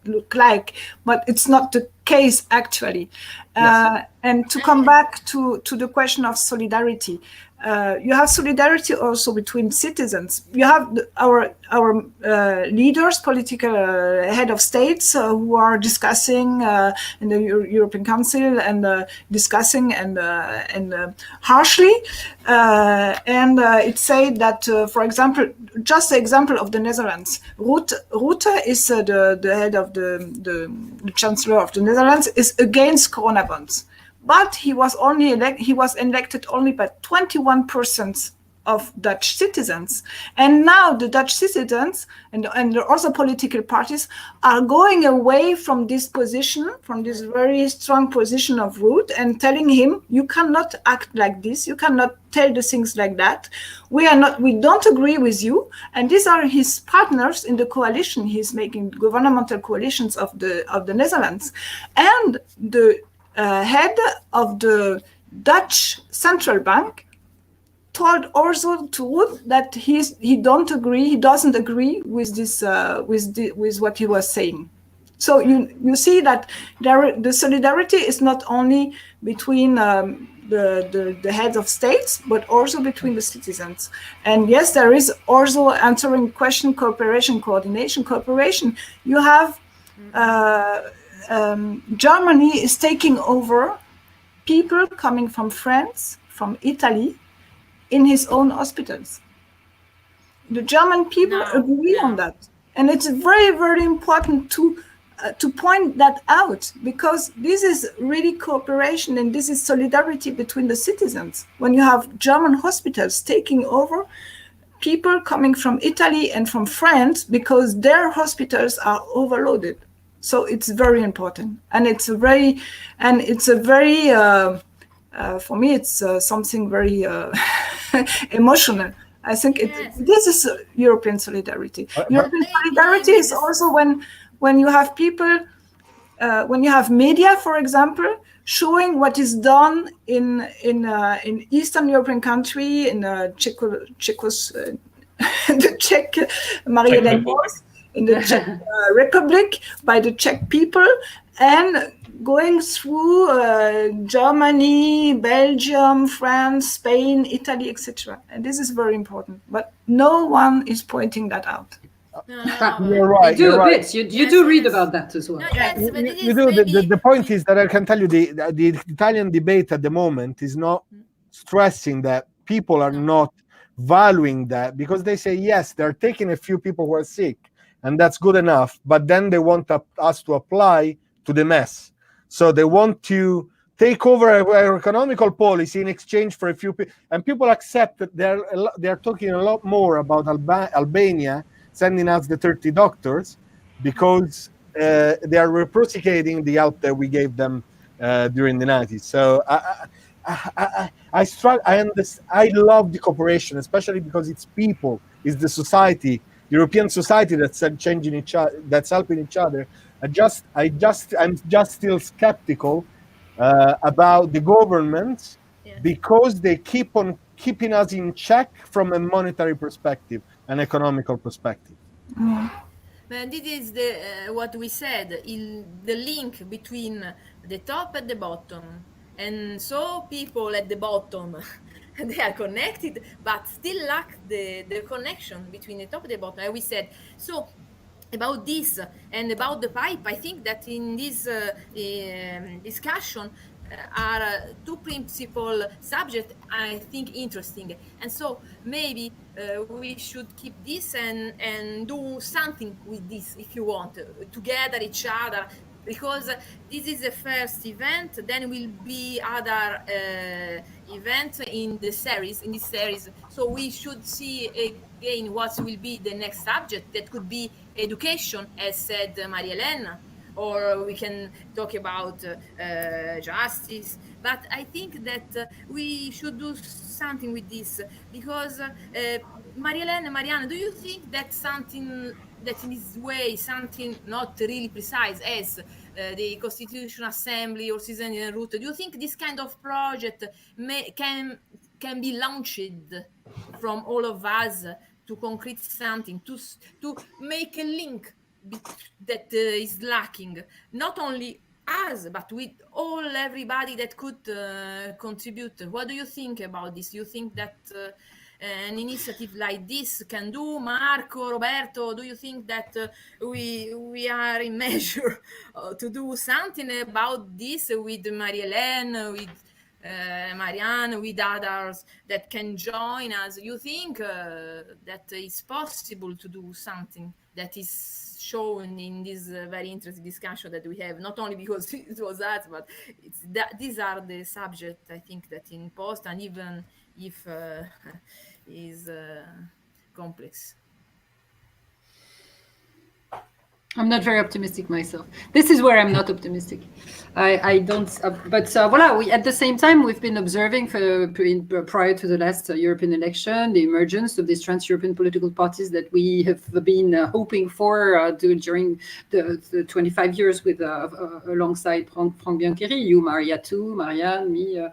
look like. But it's not the case actually. Yes. And to come back to the question of solidarity, you have solidarity also between citizens. You have our leaders, political head of states who are discussing in the European Council and discussing and harshly. And it said that, for example, just the example of the Netherlands, Rutte is the head of the Chancellor of the Netherlands, is against Corona bonds. But he was elected only by 21% of Dutch citizens. And now the Dutch citizens and the other political parties are going away from this position, from this very strong position of Rutte, and telling him, you cannot act like this, you cannot tell the things like that. We don't agree with you. And these are his partners in the coalition. He's making governmental coalitions of the Netherlands. And the head of the Dutch central bank told also to Rutte that he doesn't agree with this with what he was saying. So you see that the solidarity is not only between the heads of states, but also between the citizens. And yes, there is also answering question, cooperation, coordination, cooperation. You have Germany is taking over people coming from France, from Italy, in his own hospitals. The German people agree on that. And it's very, very important to to point that out, because this is really cooperation and this is solidarity between the citizens. When you have German hospitals taking over people coming from Italy and from France because their hospitals are overloaded. So it's very important, and it's a very for me it's something very emotional. I think this is European solidarity. European solidarity is also when you have people, when you have media, for example, showing what is done in Eastern European country, in the Czech Marie-Hélène was, in the Czech Republic by the Czech people, and going through Germany, Belgium, France, Spain, Italy, etc. And this is very important. But no one is pointing that out. You're right. You do you're a right. bit. You do read about that as well. No, yes, but it You is do. maybe- The point is that I can tell you the Italian debate at the moment is not stressing that people are not valuing that, because they say, yes, they're taking a few people who are sick, and that's good enough, but then they want us to apply to the mess. So they want to take over our economical policy in exchange for a few people, and people accept that they're talking a lot more about Albania sending us the 30 doctors because they are reciprocating the help that we gave them during the 90s. So I love the cooperation, especially because it's people, it's the society, European society that's changing each other, that's helping each other. I'm just still skeptical about the governments because they keep on keeping us in check from a monetary perspective, an economical perspective. But this is what we said, the link between the top and the bottom. And so people at the bottom, they are connected, but still lack the connection between the top and the bottom. And we said, so about this and about the pipe, I think that in this discussion are two principal subjects I think interesting. And so maybe we should keep this and do something with this, if you want, together each other, because this is the first event, then will be other events in this series. So we should see again what will be the next subject. That could be education, as said Marie-Hélène, or we can talk about justice. But I think that we should do something with this, because Marie-Hélène and Marianne, do you think that something that in this way, something not really precise as the Constitutional Assembly or Citizensroute, do you think this kind of project can be launched from all of us to concrete something, to make a link that is lacking, not only us, but with everybody that could contribute? What do you think about this? Do you think that an initiative like this can do? Marco, Roberto, do you think that we are in measure to do something about this with Marie-Hélène, with Marianne, with others that can join us? You think that it's possible to do something that is shown in this very interesting discussion that we have, not only because it was us, but these are the subjects I think that in post, and even if is complex. I'm not very optimistic myself. This is where I'm not optimistic. I don't. But voilà. At the same time, we've been observing prior to the last European election the emergence of these trans-European political parties that we have been hoping for during the 25 years with alongside Frank Biancheri, you, Maria too, Marianne, me.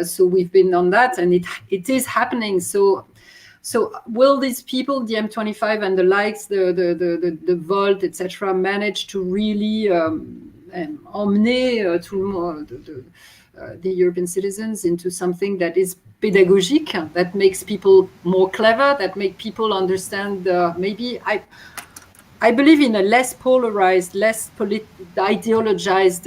So we've been on that, and it is happening. So will these people, the M25 and the likes, the Volt, etc., manage to really emmener the European citizens into something that is pedagogique, that makes people more clever, that make people understand maybe I believe in a less polarized, less ideologized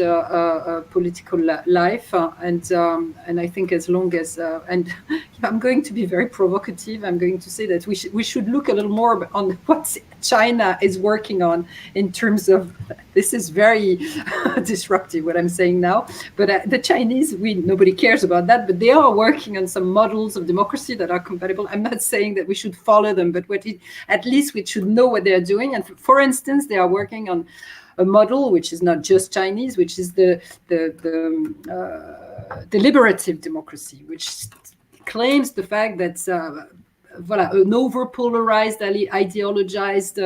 political life, and I think as long as and I'm going to be very provocative, I'm going to say that we should look a little more on what China is working on in terms of This is very disruptive, what I'm saying now. But the Chinese, nobody cares about that, but they are working on some models of democracy that are compatible. I'm not saying that we should follow them, but at least we should know what they're doing. And for instance, they are working on a model which is not just Chinese, which is the deliberative democracy, which claims the fact that an over-polarized, ideologized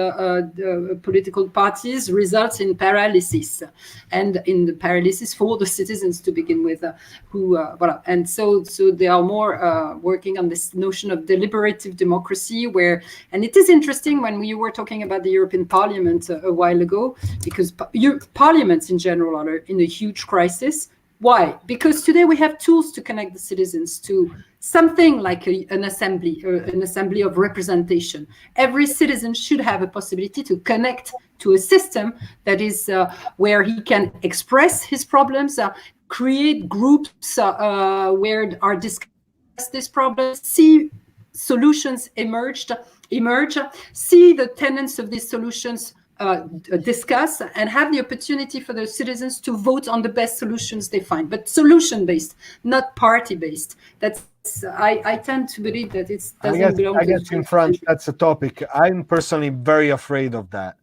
political parties results in paralysis, and in the paralysis for the citizens to begin with, and so they are more working on this notion of deliberative democracy, and it is interesting when you were talking about the European Parliament a while ago, because parliaments in general are in a huge crisis. Why? Because today we have tools to connect the citizens to something like an assembly of representation. Every citizen should have a possibility to connect to a system that is where he can express his problems, create groups where are discussed these problems, see solutions emerge, see the tenets of these solutions discuss, and have the opportunity for the citizens to vote on the best solutions they find, but solution-based, not party-based. I tend to believe that it doesn't belong to... I guess in France, that's a topic. I'm personally very afraid of that,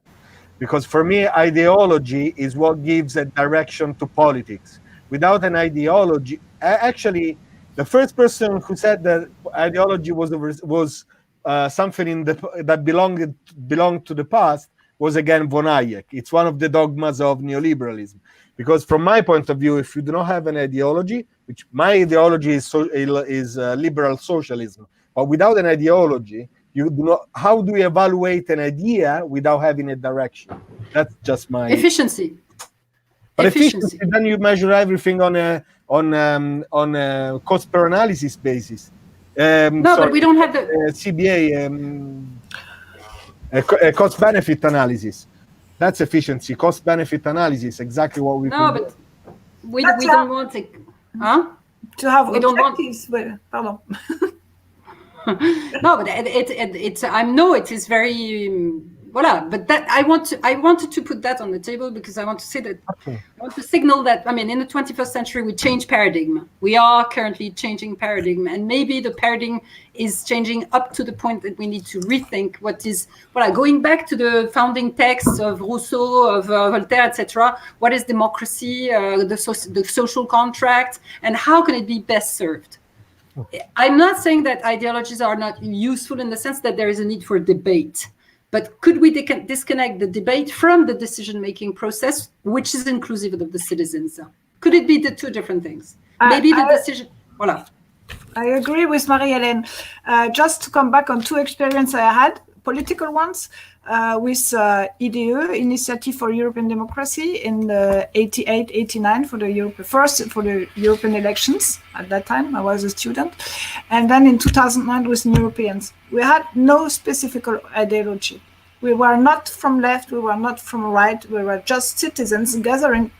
because for me, ideology is what gives a direction to politics. Without an ideology, actually, the first person who said that ideology was something that belonged to the past was again von Hayek. It's one of the dogmas of neoliberalism. Because from my point of view, if you do not have an ideology, which my ideology is liberal socialism, but without an ideology, you do not. How do we evaluate an idea without having a direction? That's just my efficiency. But efficiency, then you measure everything on a cost per analysis basis. But we don't have the CBA. A cost-benefit analysis. That's efficiency. Cost-benefit analysis. Exactly what we. No, but we don't want to. Huh? To have we objectives. Pardon. No, but it is very. But that I wanted to put that on the table because I want to say that I want to signal that in the 21st century we change paradigm. We are currently changing paradigm, and maybe the paradigm is changing up to the point that we need to rethink what is going back to the founding texts of Rousseau, of Voltaire, etc. What is democracy, the social contract, and how can it be best served? I'm not saying that ideologies are not useful in the sense that there is a need for debate. But could we disconnect the debate from the decision-making process, which is inclusive of the citizens? Could it be the two different things? Maybe the decision... Voilà. I agree with Marie-Hélène. Just to come back on two experiences I had, political ones, with IDE, Initiative for European Democracy, in 88, 89 for the European elections. At that time, I was a student. And then in 2009 with Europeans. We had no specific ideology. We were not from left, we were not from right, we were just citizens gathering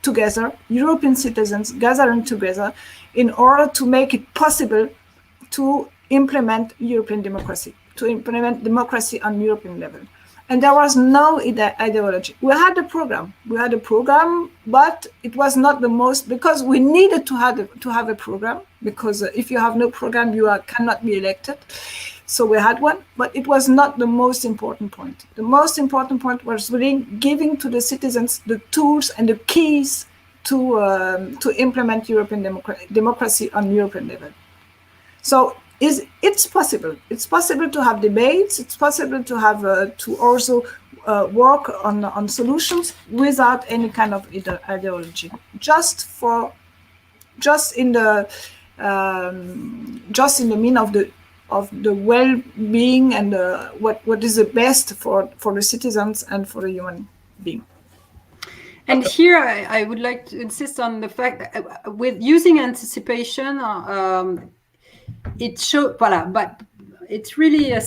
together, European citizens gathering together in order to make it possible to implement European democracy, to implement democracy on European level. And there was no ideology. We had a program, but it was not the most, because we needed to have a program, because if you have no program, you cannot be elected. So we had one, but it was not the most important point. The most important point was really giving to the citizens the tools and the keys to implement European democracy on European level. So it's possible. It's possible to have debates. It's possible to have to also work on solutions without any kind of ideology. Just in the mean of the well-being and what is the best for the citizens and for the human being. And here I would like to insist on the fact that with using anticipation, it shows, but it's really a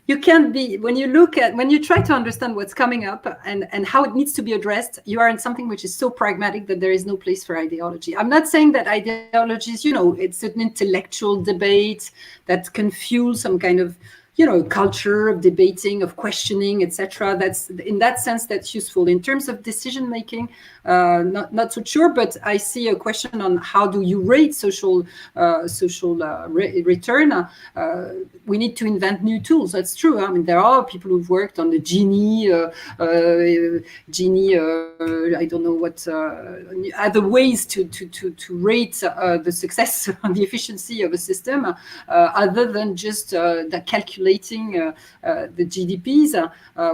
you can't be, when you try to understand what's coming up and how it needs to be addressed, you are in something which is so pragmatic that there is no place for ideology. I'm not saying that ideologies, it's an intellectual debate that can fuel some kind of culture of debating, of questioning, etc. That's in that sense that's useful. In terms of decision making, not so sure, but I see a question on how do you rate social return. We need to invent new tools. That's true. I mean, there are people who've worked on the Gini, I don't know what other ways to rate the success and the efficiency of a system, other than just the calculating the GDPs,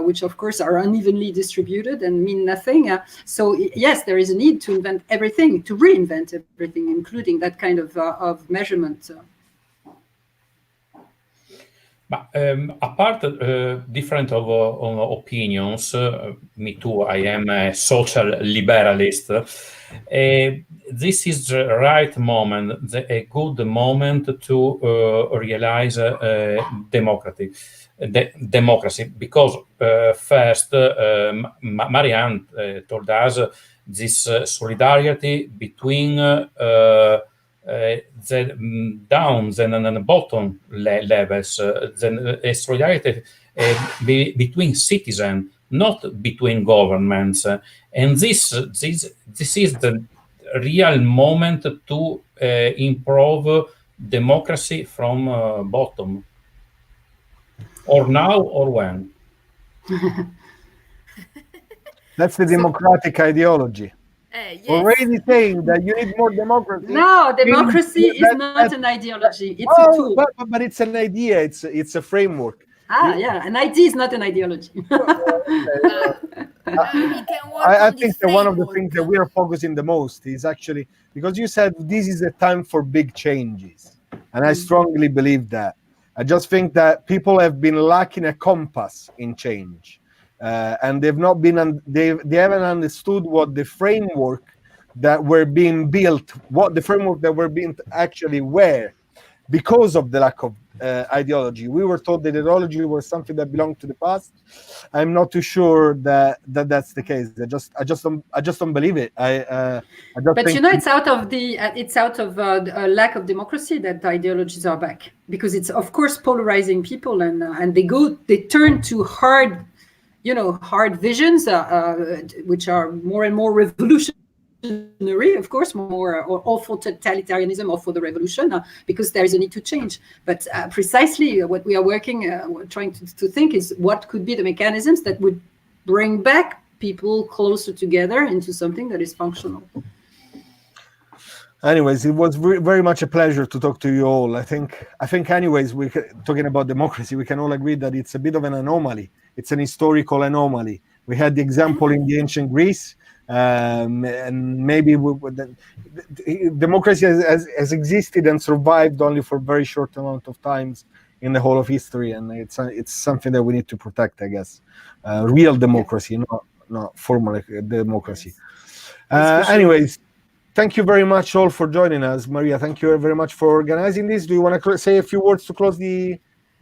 which of course are unevenly distributed and mean nothing. So yes, there is a need to invent everything, to reinvent everything, including that kind of measurement. But apart different of opinions, me too, I am a social liberalist. This is the right moment, a good moment to realize democracy, because first, Marie-Hélène told us this solidarity between the downs and bottom levels, then a solidarity between citizens, not between governments, and this is the real moment to improve democracy from bottom, or now or when. That's the democratic ideology. Yes. Already saying that you need more democracy. No, democracy is not an ideology. It's a tool. But it's an idea. It's a framework. Yeah, an idea is not an ideology. I think that one of the things that we are focusing the most is actually, because you said this is a time for big changes, and I strongly believe that. I just think that people have been lacking a compass in change. And they've not been, they haven't understood what the framework that were being built, what the framework that were being actually were, because of the lack of ideology. We were told that ideology was something that belonged to the past. I'm not too sure that that's the case. I just don't believe it. But it's out of a lack of democracy that the ideologies are back, because it's of course polarizing people, and they turn to hard visions, which are more and more revolutionary, of course, more all for totalitarianism or for the revolution, because there is a need to change. But precisely what we are trying to think is what could be the mechanisms that would bring back people closer together into something that is functional. Anyways, it was very much a pleasure to talk to you all. I think anyways, talking about democracy, we can all agree that it's a bit of an anomaly. It's an historical anomaly. We had the example in the ancient Greece, and maybe democracy has existed and survived only for a very short amount of times in the whole of history, and it's something that we need to protect, I guess. Real democracy, not formal democracy. Anyways. Thank you very much all for joining us. Maria, thank you very much for organizing this. Do you want to say a few words to close the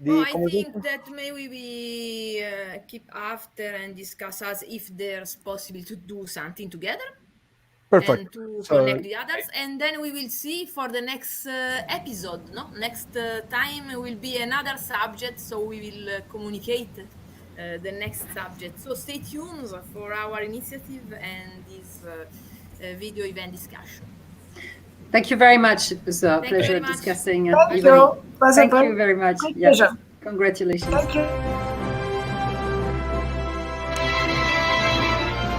I think that maybe we keep after and discuss as if there's possible to do something together. Perfect. And to connect the others. And then we will see for the next episode. Next time will be another subject, so we will communicate the next subject. So stay tuned for our initiative and this video event discussion. Thank you very much. It was a pleasure discussing. Thank you. Thank you very much. Pleasure. Congratulations. Thank you.